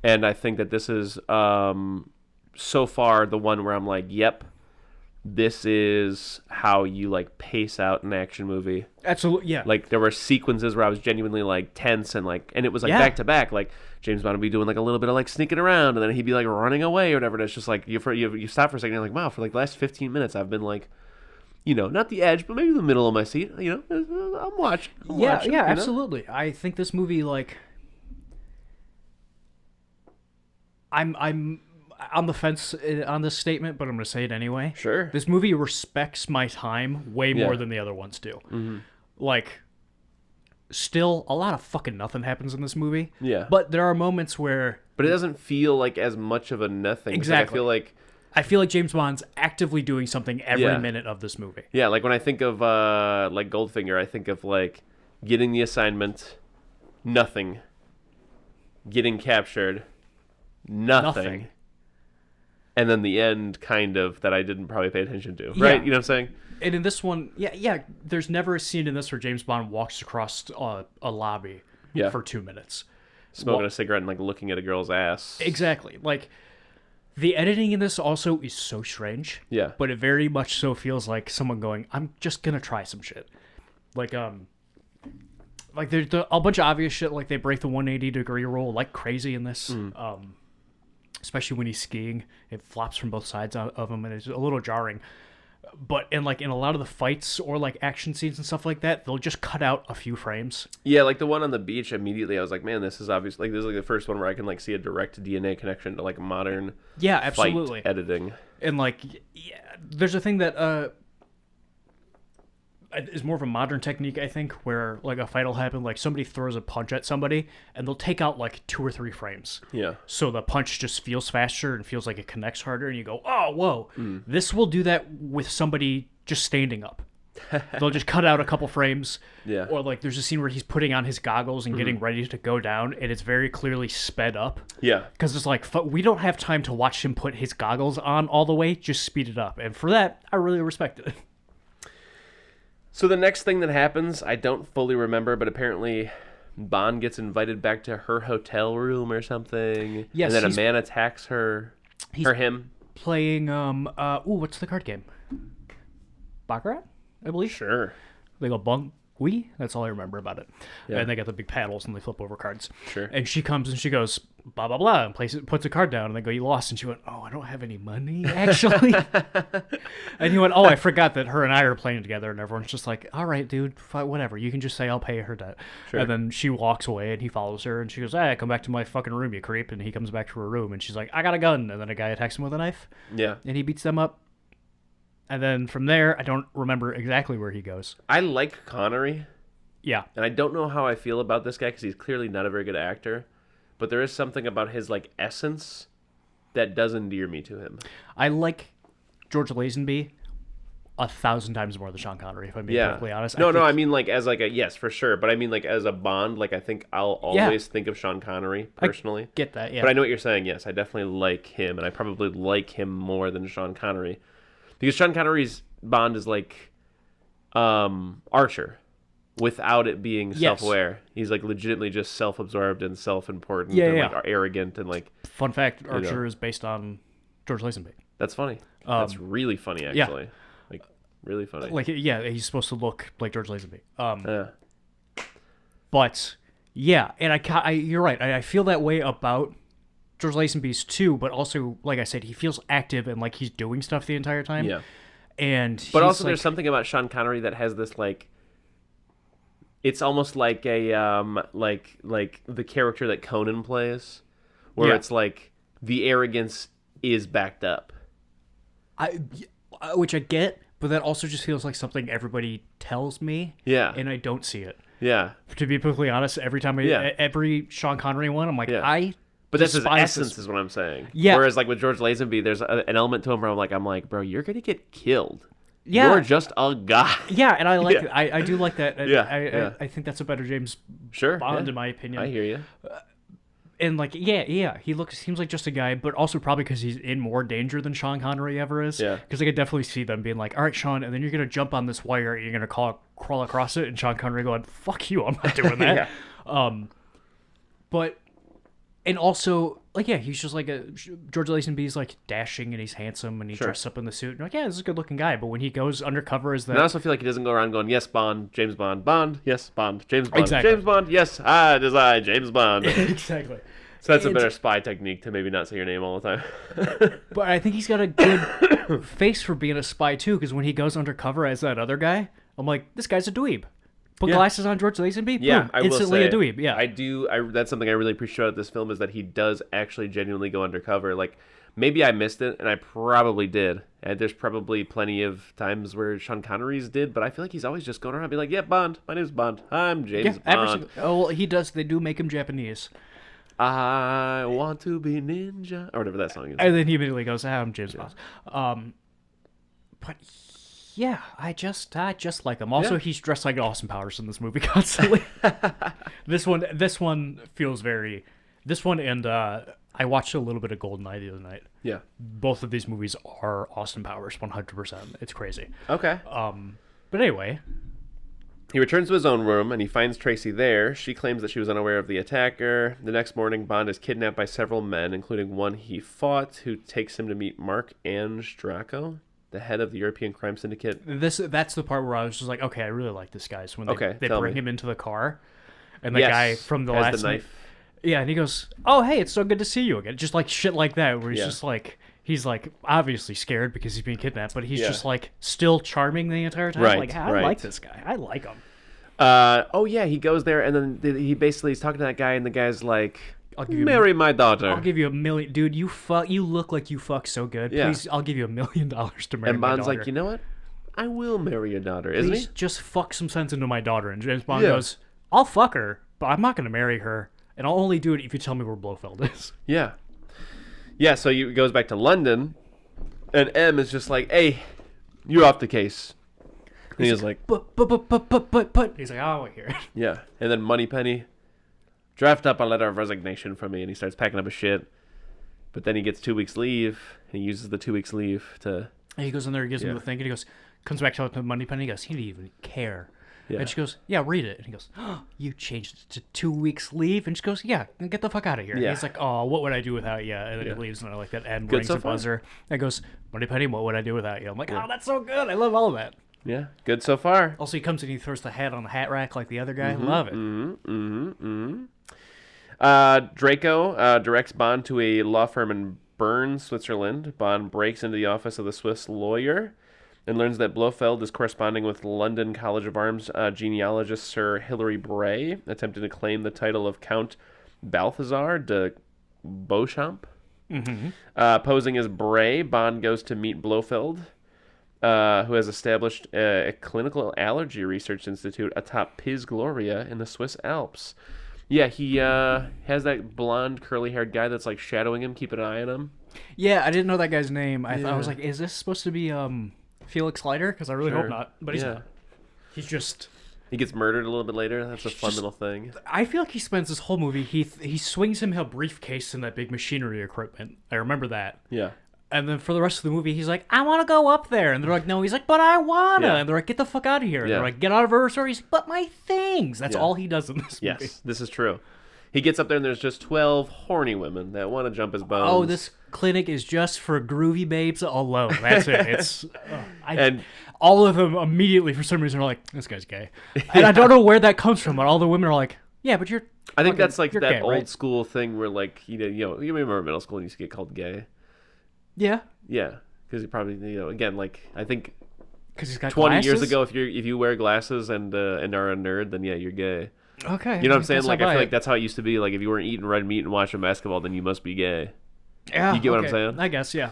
And I think that this is, so far, the one where I'm like, yep, this is how you, like, pace out an action movie. Absolutely, yeah. Like, there were sequences where I was genuinely, like, tense and, like, and it was, like, back to back. Like, James Bond would be doing, like, a little bit of, like, sneaking around, and then he'd be, like, running away or whatever. And it's just, like, you stop for a second, and you're like, wow, for, like, the last 15 minutes, I've been, like, not the edge, but maybe the middle of my seat. I'm watching. Yeah, absolutely. I think this movie, like... I'm on the fence on this statement, but I'm going to say it anyway. Sure. This movie respects my time way more than the other ones do. Mm-hmm. Like, still, a lot of fucking nothing happens in this movie. Yeah. But there are moments where... But it doesn't feel like as much of a nothing. Exactly. I feel like James Bond's actively doing something every minute of this movie. Yeah, like when I think of, like, Goldfinger, I think of, like, getting the assignment, nothing, getting captured... Nothing. And then the end, kind of, that I didn't probably pay attention to. Right? You know what I'm saying? And in this one, there's never a scene in this where James Bond walks across a lobby for 2 minutes. Smoking a cigarette and, like, looking at a girl's ass. Exactly. Like, the editing in this also is so strange. Yeah. But it very much so feels like someone going, I'm just going to try some shit. Like, there's a bunch of obvious shit, like they break the 180-degree rule like crazy in this. Especially when he's skiing, it flops from both sides of him, and it's a little jarring. But in a lot of the fights or like action scenes and stuff like that, they'll just cut out a few frames. Yeah, like the one on the beach. Immediately, I was like, man, this is obvious. Like this is like the first one where I can like see a direct DNA connection to like modern absolutely fight editing. And like, there's a thing that is more of a modern technique, I think, where like a fight will happen, like somebody throws a punch at somebody and they'll take out like 2 or 3 frames. Yeah. So the punch just feels faster and feels like it connects harder, and you go, oh, whoa. This will do that with somebody just standing up. They'll just cut out a couple frames. Yeah. Or like there's a scene where he's putting on his goggles and getting ready to go down, and it's very clearly sped up. Yeah. Because it's like, we don't have time to watch him put his goggles on all the way, just speed it up. And for that, I really respected it. So the next thing that happens, I don't fully remember, but apparently Bond gets invited back to her hotel room or something. Yes. And then a man attacks her. Him. Playing, what's the card game? Baccarat, I believe. Sure. They go bung. That's all I remember about it. Yeah. And they got the big paddles and they flip over cards. Sure. And she comes and she goes, blah, blah, blah, and puts a card down, and they go, you lost. And she went, oh, I don't have any money, actually. And he went, oh, I forgot that her and I are playing together, and everyone's just like, all right, dude, whatever. You can just say I'll pay her debt. Sure. And then she walks away, and he follows her, and she goes, hey, come back to my fucking room, you creep. And he comes back to her room, and she's like, I got a gun. And then a guy attacks him with a knife. Yeah. And he beats them up. And then from there, I don't remember exactly where he goes. I like Connery. Yeah. And I don't know how I feel about this guy because he's clearly not a very good actor. But there is something about his like essence that does endear me to him. I like George Lazenby 1,000 times more than Sean Connery, if I'm being perfectly honest. No, I mean like as like a, yes, for sure. But I mean like as a Bond, like I think I'll always think of Sean Connery personally. I get that, yeah. But I know what you're saying, yes. I definitely like him, and I probably like him more than Sean Connery. Because Sean Connery's Bond is like Archer, without it being self-aware. He's like legitimately just self-absorbed and self-important and like arrogant and like. Fun fact: Archer is based on George Lazenby. That's funny. That's really funny, actually. Like really funny. Like he's supposed to look like George Lazenby. But yeah, and I you're right. I feel that way about George Lazenby's too, but also, like I said, he feels active and like he's doing stuff the entire time. Yeah. But also, there's something about Sean Connery that has this like. It's almost like a like the character that Conan plays, where it's like the arrogance is backed up. Which I get, but that also just feels like something everybody tells me. Yeah. And I don't see it. Yeah. To be perfectly honest, every time every Sean Connery one, I'm like, But that's his essence, is what I'm saying. Yeah. Whereas, like with George Lazenby, there's an element to him where I'm like, bro, you're gonna get killed. Yeah. You're just a guy. Yeah, and I like it. I do like that. I think that's a better James Bond, in my opinion. I hear you. And like, he seems like just a guy, but also probably because he's in more danger than Sean Connery ever is. Yeah. Because I could definitely see them being like, all right, Sean, and then you're gonna jump on this wire, and you're gonna crawl across it, and Sean Connery going, fuck you, I'm not doing that. But. And also, like, he's just like George Lazenby's like dashing and he's handsome and he dresses up in the suit. And you're like, this is a good looking guy. But when he goes undercover as that. And I also feel like he doesn't go around going, yes, Bond, James Bond, Bond, yes, Bond, James Bond, exactly. James Bond, yes, it is I, James Bond. Exactly. So that's a better spy technique to maybe not say your name all the time. But I think he's got a good face for being a spy too, because when he goes undercover as that other guy, I'm like, this guy's a dweeb. Put glasses on George Lazenby, boom, I will instantly say, a dweeb. Yeah, I do. That's something I really appreciate about this film is that he does actually genuinely go undercover. Like maybe I missed it, and I probably did. And there's probably plenty of times where Sean Connery's did, but I feel like he's always just going around and be like, "Yeah, Bond. My name's Bond. I'm James Bond." Well, he does. They do make him Japanese. I want to be ninja, or whatever that song is. And then he immediately goes, "I'm James Bond." But. Yeah, I just like him. Also, he's dressed like Austin Powers in this movie constantly. This one feels very. This one and I watched a little bit of GoldenEye the other night. Yeah, both of these movies are Austin Powers 100%. It's crazy. Okay. But anyway, he returns to his own room and he finds Tracy there. She claims that she was unaware of the attacker. The next morning, Bond is kidnapped by several men, including one he fought, who takes him to meet Mark Ange Draco, the head of the European crime syndicate. That's the part where I was just like, okay, I really like this guy. So when they bring him into the car, and the guy from the last knife. And he goes, "Oh, hey, it's so good to see you again." Just like shit like that, where he's just like, he's like obviously scared because he's being kidnapped, but he's just like still charming the entire time. Like, I like this guy. I like him. He goes there, and then he basically is talking to that guy, and the guy's like, marry my daughter. I'll give you $1 million. Dude, you look like you fuck so good. Please, I'll give you $1 million to marry my daughter. And Bond's like, you know what? I will marry your daughter, isn't he? Just fuck some sense into my daughter. And James Bond goes, I'll fuck her, but I'm not going to marry her. And I'll only do it if you tell me where Blofeld is. Yeah. Yeah, so he goes back to London, and M is just like, hey, you're off the case. And he's like, but. He's like, oh, wait here. Yeah. And then Moneypenny, draft up a letter of resignation for me, and he starts packing up his shit. But then he gets 2 weeks leave, and he uses the 2 weeks leave to... And he goes in there, he gives him the thing, and he goes, comes back to Moneypenny, he goes, he didn't even care. Yeah. And she goes, yeah, read it. And he goes, oh, you changed it to 2 weeks leave? And she goes, yeah, get the fuck out of here. Yeah. And he's like, oh, what would I do without you? And then he leaves, and I like that end rings a buzzer. And goes, Moneypenny, what would I do without you? I'm like, oh, that's so good. I love all of that. Yeah, good so far. Also, he comes and he throws the hat on the hat rack like the other guy. Love it. Draco directs Bond to a law firm in Bern, Switzerland. Bond breaks into the office of the Swiss lawyer and learns that Blofeld is corresponding with London College of Arms genealogist Sir Hilary Bray, attempting to claim the title of Count Balthazar de Beauchamp. Posing as Bray, Bond goes to meet Blofeld, who has established a clinical allergy research institute atop Piz Gloria in the Swiss Alps. Yeah, he has that blonde, curly-haired guy that's like shadowing him, keeping an eye on him. Yeah, I didn't know that guy's name. I was like, is this supposed to be Felix Leiter? Because I really hope not. But he's not. He's just... He gets murdered a little bit later. That's a fun little thing. I feel like he spends this whole movie, he swings him a briefcase and that big machinery equipment. I remember that. Yeah. And then for the rest of the movie, he's like, I want to go up there. And they're like, no. He's like, but I want to. Yeah. And they're like, get the fuck out of here. And they're like, get out of her story. He's like, but my things. That's all he does in this movie. Yes, this is true. He gets up there and there's just 12 horny women that want to jump his bones. Oh, this clinic is just for groovy babes alone. That's it. It's and all of them immediately, for some reason, are like, this guy's gay. And I don't know where that comes from, but all the women are like, yeah, but you're... I think that's like that gay, old right? school thing where like, you remember middle school and you used to get called gay. Yeah. Yeah, because he probably, again, like, I think because he's got 20 glasses? years ago, if you wear glasses and are a nerd, then yeah, you're gay. Okay. You know what I'm saying? Like, I feel like that's how it used to be. Like, if you weren't eating red meat and watching basketball, then you must be gay. Yeah. You get what I'm saying? I guess, yeah.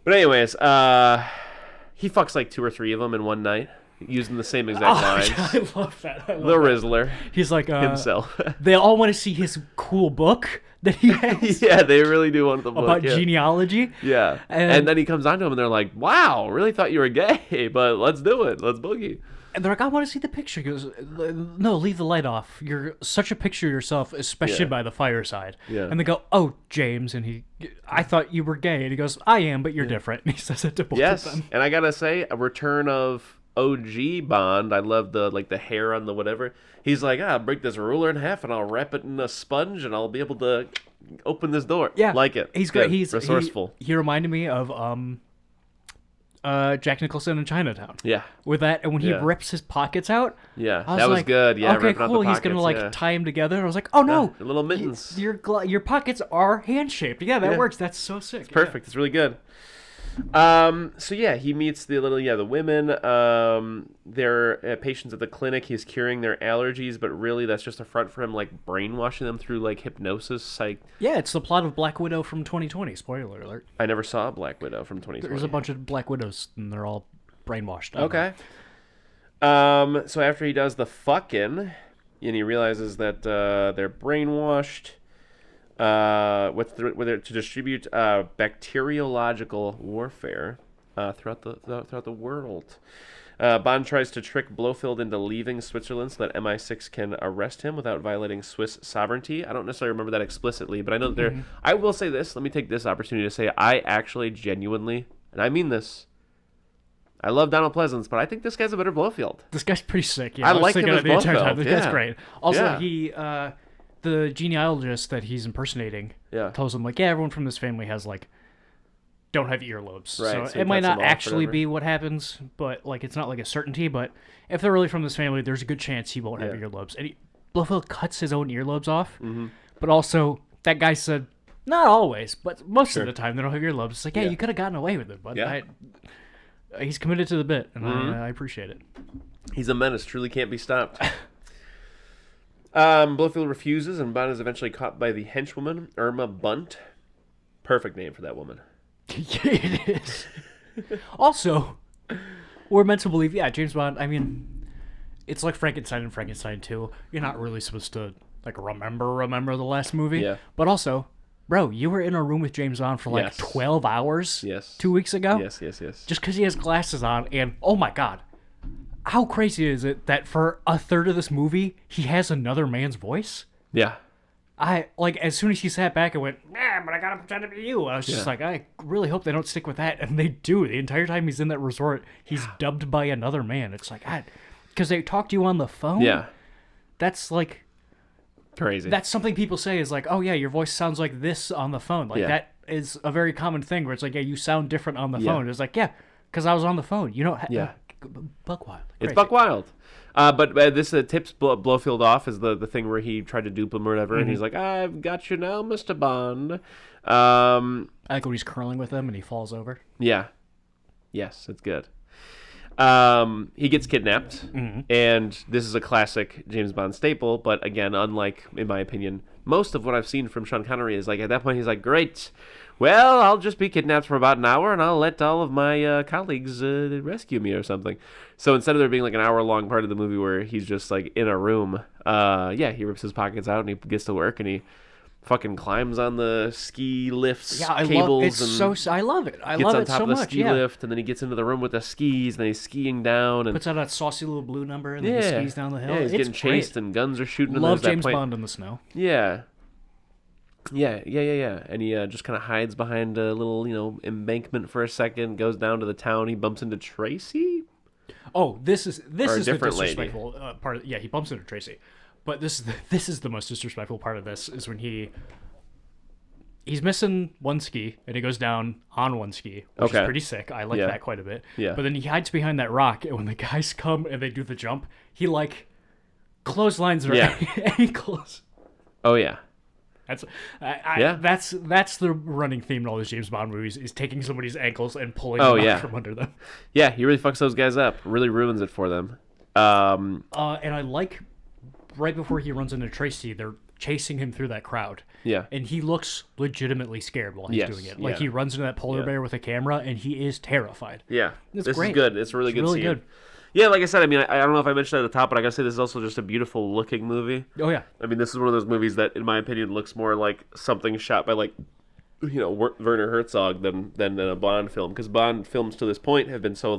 But anyways, he fucks like 2 or 3 of them in one night, using the same exact lines. I love that. The Rizzler. He's like himself. They all want to see his cool book that he has. Yeah, they really do want the book about genealogy. Yeah, and then he comes on to him, and they're like, "Wow, really thought you were gay, but let's do it. Let's boogie." And they're like, "I want to see the picture." He goes, "No, leave the light off. You're such a picture of yourself, especially by the fireside." Yeah. And they go, "Oh, James," and I thought you were gay, and he goes, "I am, but you're different." And he says it to both of them. And I gotta say, a return of OG Bond. I love the hair on the whatever. He's like, I'll break this ruler in half and I'll wrap it in a sponge and I'll be able to open this door. Yeah, like it. He's good. He's resourceful. He reminded me of Jack Nicholson in Chinatown. Yeah, with that, and when he rips his pockets out. Yeah, that was good. Yeah, okay, cool. He's gonna tie them together. And I was like, oh no, little mittens. Your pockets are hand shaped. Yeah, that works. That's so sick. It's perfect. It's really good. So yeah, he meets the women. They're patients at the clinic. He's curing their allergies, but really that's just a front for him, like brainwashing them through like hypnosis. Like, yeah, it's the plot of Black Widow from 2020. Spoiler alert. I never saw Black Widow from 2020. There's a bunch of Black Widows, and they're all brainwashed. Okay. So after he does the fucking, and he realizes that they're brainwashed. To distribute bacteriological warfare throughout the world. Bond tries to trick Blofeld into leaving Switzerland so that MI6 can arrest him without violating Swiss sovereignty. I don't necessarily remember that explicitly, but I know that there. I will say this. Let me take this opportunity to say I actually genuinely, and I mean this, I love Donald Pleasance, but I think this guy's a better Blofeld. This guy's pretty sick. Yeah, I like him as Blofeld. This guy's great. Also, he. The genealogist that he's impersonating tells him, like, yeah, everyone from this family has, like, don't have earlobes. Right, so it might not actually be what happens, but, like, it's not, like, a certainty. But if they're really from this family, there's a good chance he won't have earlobes. And Blofeld cuts his own earlobes off. Mm-hmm. But also, that guy said, not always, but most of the time they don't have earlobes. It's like, you could have gotten away with it. But he's committed to the bit, and I appreciate it. He's a menace. Truly can't be stopped. Blofeld refuses, and Bond is eventually caught by the henchwoman, Irma Bunt. Perfect name for that woman. Yeah, it is. Also, we're meant to believe, James Bond, I mean, it's like Frankenstein and Frankenstein 2. You're not really supposed to, like, remember the last movie. Yeah. But also, bro, you were in a room with James Bond for, like, 12 hours 2 weeks ago? Yes. Just because he has glasses on, and, oh my god. How crazy is it that for a third of this movie, he has another man's voice? Yeah. As soon as he sat back and went, but I gotta pretend to be you. I was just like, I really hope they don't stick with that. And they do. The entire time he's in that resort, he's dubbed by another man. It's like, because they talk to you on the phone? Yeah. That's like... crazy. That's something people say is like, oh yeah, your voice sounds like this on the phone. Like, that is a very common thing where it's like, you sound different on the phone. It's like, because I was on the phone. You don't... Buck Wild. It's Buck Wild. But this tips Blofeld off is the thing where he tried to dupe him or whatever, and he's like, I've got you now, Mr. Bond. I like when he's curling with him and he falls over. Yeah. Yes, it's good. He gets kidnapped, and this is a classic James Bond staple, but again, unlike, in my opinion, most of what I've seen from Sean Connery is like, at that point, he's like, great, well, I'll just be kidnapped for about an hour, and I'll let all of my colleagues rescue me or something. So instead of there being like an hour-long part of the movie where he's just like in a room, he rips his pockets out, and he gets to work, and he fucking climbs on the ski lifts, cables. I love it. I love it so much. Gets on top of the ski lift, and then he gets into the room with the skis, and then he's skiing down. And puts out that saucy little blue number, and then he skis down the hill. Yeah, he's getting chased, and guns are shooting. Love James Bond in the snow. Yeah. And he just kind of hides behind a little, embankment for a second, goes down to the town. He bumps into Tracy. Oh, this is the disrespectful part. Yeah, he bumps into Tracy. But this is the most disrespectful part of this is when he's missing one ski and he goes down on one ski, which is pretty sick. I like that quite a bit. Yeah. But then he hides behind that rock, and when the guys come and they do the jump, he clotheslines their ankles. Oh yeah. That's the running theme in all these James Bond movies is taking somebody's ankles and pulling them out from under them. Yeah, he really fucks those guys up. Really ruins it for them. And I like right before he runs into Tracy, they're chasing him through that crowd. Yeah. And he looks legitimately scared while he's doing it. Like he runs into that polar bear with a camera and he is terrified. Yeah. This is good. It's a really good scene. Good. Yeah, like I said, I mean, I don't know if I mentioned it at the top, but I gotta say this is also just a beautiful looking movie. Oh yeah. I mean, this is one of those movies that, in my opinion, looks more like something shot by Werner Herzog than a Bond film, because Bond films to this point have been so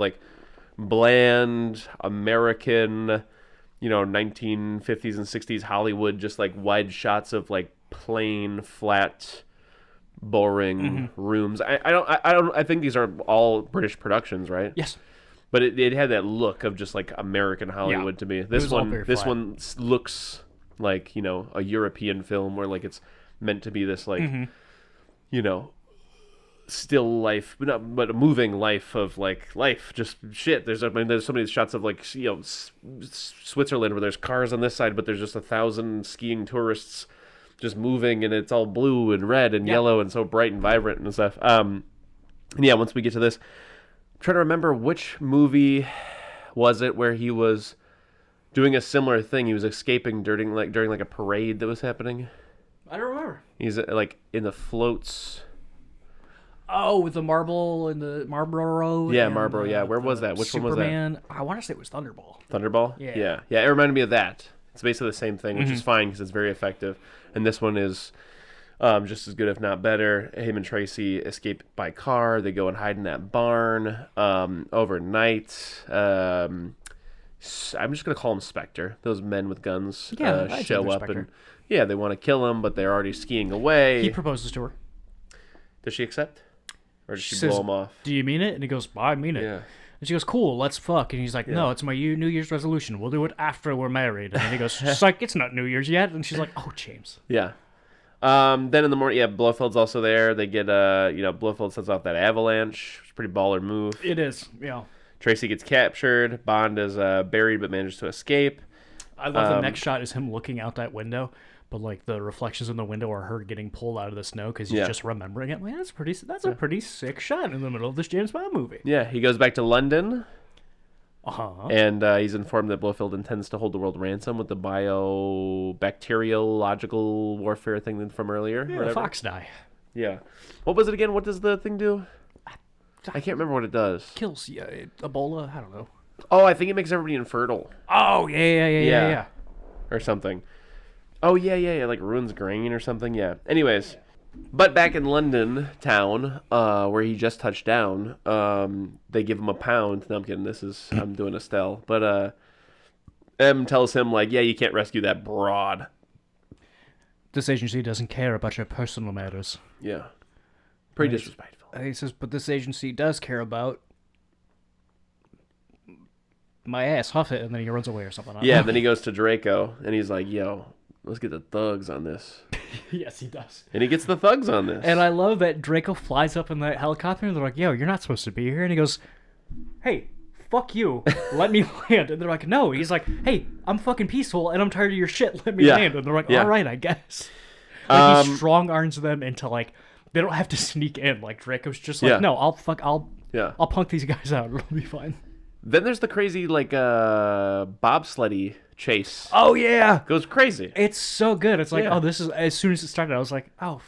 bland, American, 1950s and 60s Hollywood, just wide shots of plain, flat, boring rooms. I think these are all British productions, right? Yes. But it had that look of just American Hollywood to me. This one looks like, a European film where it's meant to be this still life, but a moving life of life, just shit. There's so many shots of Switzerland where there's cars on this side, but there's just 1,000 skiing tourists just moving, and it's all blue and red and yellow and so bright and vibrant and stuff. Once we get to this, I'm trying to remember which movie was it where he was doing a similar thing. He was escaping during a parade that was happening. I don't remember. He's in the floats. Oh, with the marble and the Marlboro. Yeah, Marlboro. Yeah, where was that? Which Superman. one was that? I want to say it was Thunderball. Thunderball. Yeah. It reminded me of that. It's basically the same thing, which is fine because it's very effective. And this one is just as good, if not better. Him and Tracy escape by car. They go and hide in that barn overnight. I'm just gonna call them Spectre. Those men with guns show up Spectre. And they want to kill him, but they're already skiing away. He proposes to her. Does she accept? Or does she says, blow him off? Do you mean it? And he goes, I mean it. Yeah. And she goes, cool, let's fuck. And he's like, no, it's my New Year's resolution. We'll do it after we're married. And then he goes, she's like, it's not New Year's yet. And she's like, oh, James. Yeah. Then in the morning, Blofeld's also there. They get, Blofeld sets off that avalanche. It's a pretty baller move. It is, yeah. Tracy gets captured. Bond is buried but manages to escape. I love the next shot is him looking out that window. But the reflections in the window are her getting pulled out of the snow because he's just remembering it. That's a pretty sick shot in the middle of this James Bond movie. Yeah, he goes back to London. And he's informed that Blofeld intends to hold the world ransom with the biobacteriological warfare thing from earlier. Yeah, the fox die. Yeah. What was it again? What does the thing do? I can't remember what it does. Kills Ebola. I don't know. Oh, I think it makes everybody infertile. Oh yeah. Or something. Oh, yeah, ruins grain or something, yeah. Anyways, but back in London town, where he just touched down, they give him £1. No, I'm kidding, I'm doing Estelle. But M tells him, you can't rescue that broad. This agency doesn't care about your personal matters. Yeah. Pretty disrespectful. He says, but this agency does care about my ass, huff it, and then he runs away or something. Yeah, then he goes to Draco, and he's like, yo, let's get the thugs on this. Yes, he does. And he gets the thugs on this. And I love that Draco flies up in that helicopter, and they're like, yo, you're not supposed to be here. And he goes, hey, fuck you, let me land. And they're like, no. He's like, hey, I'm fucking peaceful, and I'm tired of your shit, let me land. And they're like, all right, I guess. Like, he strong arms them into, like, they don't have to sneak in. Like, Draco's just like, no, I'll punk these guys out. It'll be fine. Then there's the crazy, like, bobsleddy chase. Oh, yeah. Goes crazy. It's so good. It's like, oh, this is, as soon as it started, I was like, oh,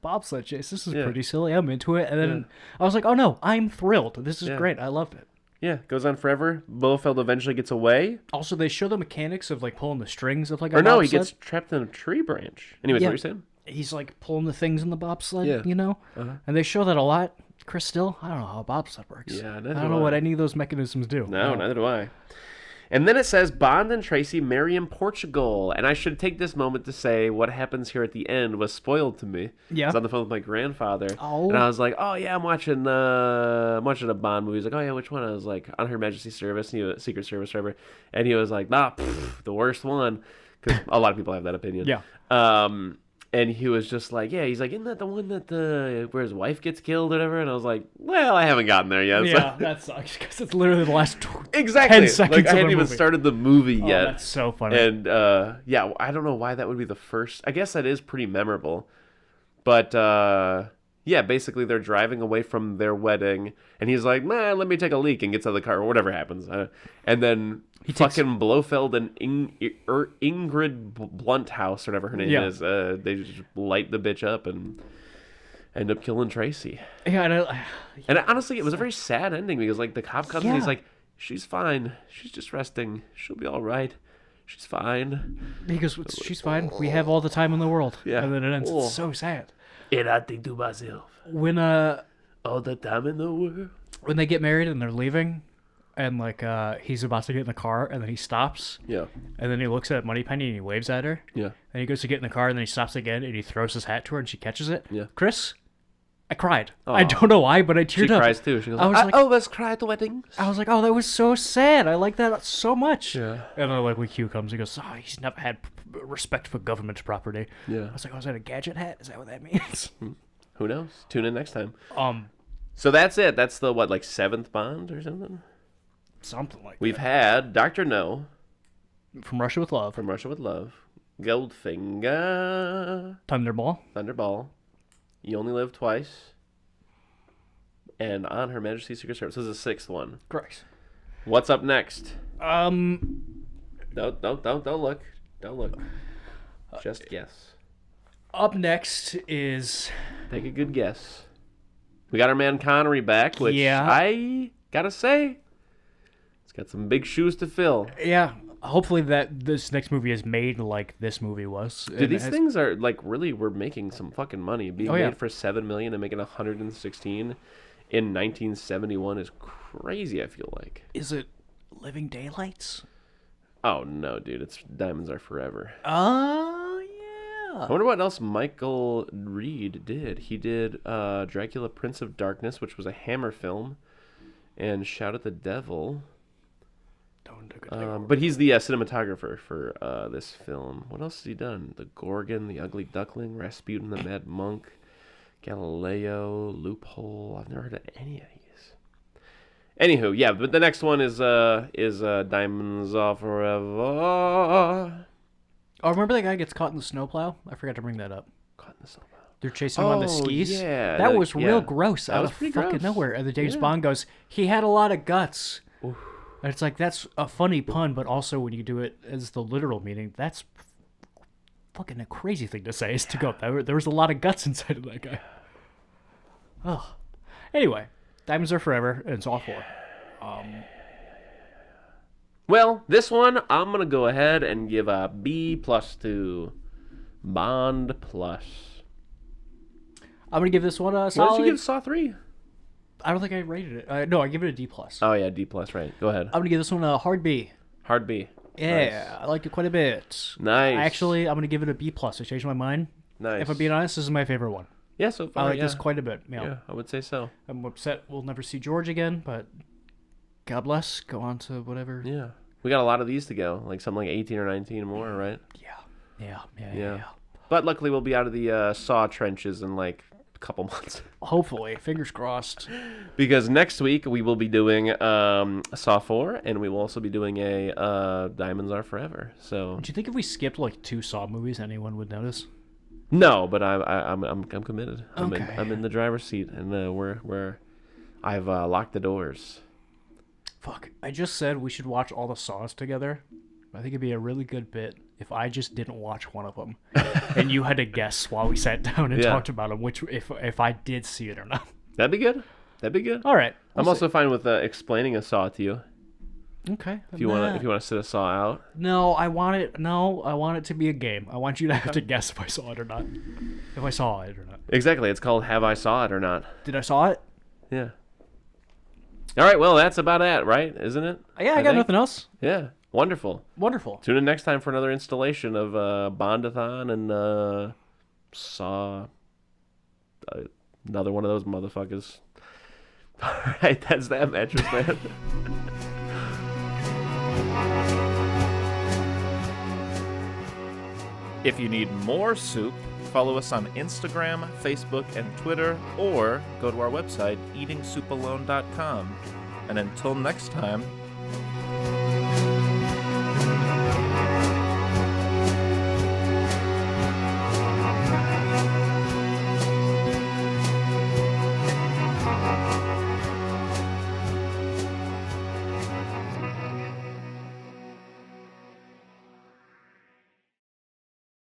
bobsled chase. This is pretty silly. I'm into it. And then I was like, oh, no, I'm thrilled. This is great. I loved it. Yeah, goes on forever. Blofeld eventually gets away. Also, they show the mechanics of, like, pulling the strings of, like, a Or no, bobsled. he gets trapped in a tree branch. Anyways, what you're saying? He's, like, pulling the things in the bobsled, you know? And they show that a lot. Chris, still, I don't know how a bobsled works. Yeah, I don't know what any of those mechanisms do. No, neither do I. And then it says, Bond and Tracy marry in Portugal. And I should take this moment to say what happens here at the end was spoiled to me. Yeah. I was on the phone with my grandfather. Oh. And I was like, oh, yeah, I'm watching a Bond movie. He's like, oh, yeah, which one? I was like, on Her Majesty's Service, Secret Service, whatever. And he was like, the worst one. Because a lot of people have that opinion. Yeah. And he was just like, yeah, he's like, isn't that the one that where his wife gets killed or whatever? And I was like, well, I haven't gotten there yet. Yeah, that sucks because it's literally the last 10 seconds like, I hadn't even started the movie yet. That's so funny. And yeah, I don't know why that would be the first. I guess that is pretty memorable. But yeah, basically they're driving away from their wedding, and he's like, man, let me take a leak, and gets out of the car or whatever happens. And then fucking Blofeld and Ingrid Blunthouse, or whatever her name is, they just light the bitch up and end up killing Tracy. Yeah, and honestly, it was a very sad ending because like the cop comes and he's like, she's fine, she's just resting, she'll be all right, she's fine. He goes, she's fine, we have all the time in the world. Yeah. And then it ends. It's so sad. And I think to myself, when all the time in the world. When they get married and they're leaving, and like he's about to get in the car, and then he stops. Yeah. And then he looks at Moneypenny and he waves at her. Yeah. And he goes to get in the car, and then he stops again, and he throws his hat to her, and she catches it. Yeah. Chris, I cried. Aww. I don't know why, but I teared up. She cries too. She goes, I always cry at weddings. I was like, oh, that was so sad. I like that so much. Yeah. And then like when Q comes, he goes, oh, he's never had respect for government property. Yeah. I was like, oh, is that a gadget hat? Is that what that means? Who knows? Tune in next time. So that's it. That's the what, like 7th Bond or something? Something like We've had Dr. No. From Russia with Love. From Russia with Love. Goldfinger. Thunderball. You Only Live Twice. And On Her Majesty's Secret Service. This is the 6th one. Correct. What's up next? Don't look. Don't look. Just guess. Up next is... Take a good guess. We got our man Connery back, which I gotta say, it's got some big shoes to fill. Yeah. Hopefully that this next movie is made like this movie was. Dude, these things are like really, we're making some fucking money. Being made for $7 million and making 116 in 1971 is crazy, I feel like. Is it Living Daylights? Oh no, dude, it's Diamonds Are Forever. Oh yeah. I wonder what else Michael Reed did. He did Dracula Prince of Darkness, which was a Hammer film, and Shout at the Devil. But he's the cinematographer for this film. What else has he done? The Gorgon, The Ugly Duckling, Rasputin, The Mad Monk, Galileo, Loophole. I've never heard of any of these. Anywho, yeah, but the next one is Diamonds Are Forever. Oh, remember that guy gets caught in the snowplow? I forgot to bring that up. Caught in the snowplow. They're chasing him on the skis. Yeah, that was real gross. Out of fucking gross. nowhere. And the James Bond goes, he had a lot of guts. Oof. And it's like, that's a funny pun, but also when you do it as the literal meaning, that's fucking a crazy thing to say, is to go, there was a lot of guts inside of that guy. Oh. Anyway, Diamonds Are Forever, and it's all 4. Well, this one, I'm going to go ahead and give a B+ to Bond Plus. I'm going to give this one a solid... What did you give Saw 3? I don't think I rated it. No, I give it a D+. Oh, yeah, D+, right. Go ahead. I'm going to give this one a hard B. Hard B. Yeah, Nice. I liked it quite a bit. Nice. Actually, I'm going to give it a B+. I changed my mind. Nice. If I'm being honest, this is my favorite one. Yeah, so far, I like this quite a bit. Yeah, I would say so. I'm upset we'll never see George again, but God bless. Go on to whatever. Yeah. We got a lot of these to go, like something like 18 or 19 more, right? Yeah. But luckily we'll be out of the Saw trenches in like a couple months. Hopefully, fingers crossed. Because next week we will be doing Saw 4, and we will also be doing a Diamonds Are Forever. So, do you think if we skipped like 2 Saw movies, anyone would notice? No, but I'm committed. Okay. I'm in the driver's seat, and I've locked the doors. Fuck! I just said we should watch all the Saws together. I think it'd be a really good bit if I just didn't watch one of them, and you had to guess while we sat down and talked about them, which if I did see it or not. That'd be good. That'd be good. All right. I'm also fine with explaining a Saw to you. Okay. If you want to sit a Saw out. No, I want it to be a game. I want you to have to guess if I saw it or not. If I saw it or not. Exactly. It's called Have I Saw It or Not. Did I saw it? Yeah. All right. Well, that's about it, right? Isn't it? Yeah, I got nothing else. Yeah. Wonderful. Wonderful. Tune in next time for another installation of Bondathon and Saw. Another one of those motherfuckers. All right. That's that, Mattress Man. If you need more soup, follow us on Instagram, Facebook, and Twitter, or go to our website, eatingsoupalone.com. And until next time,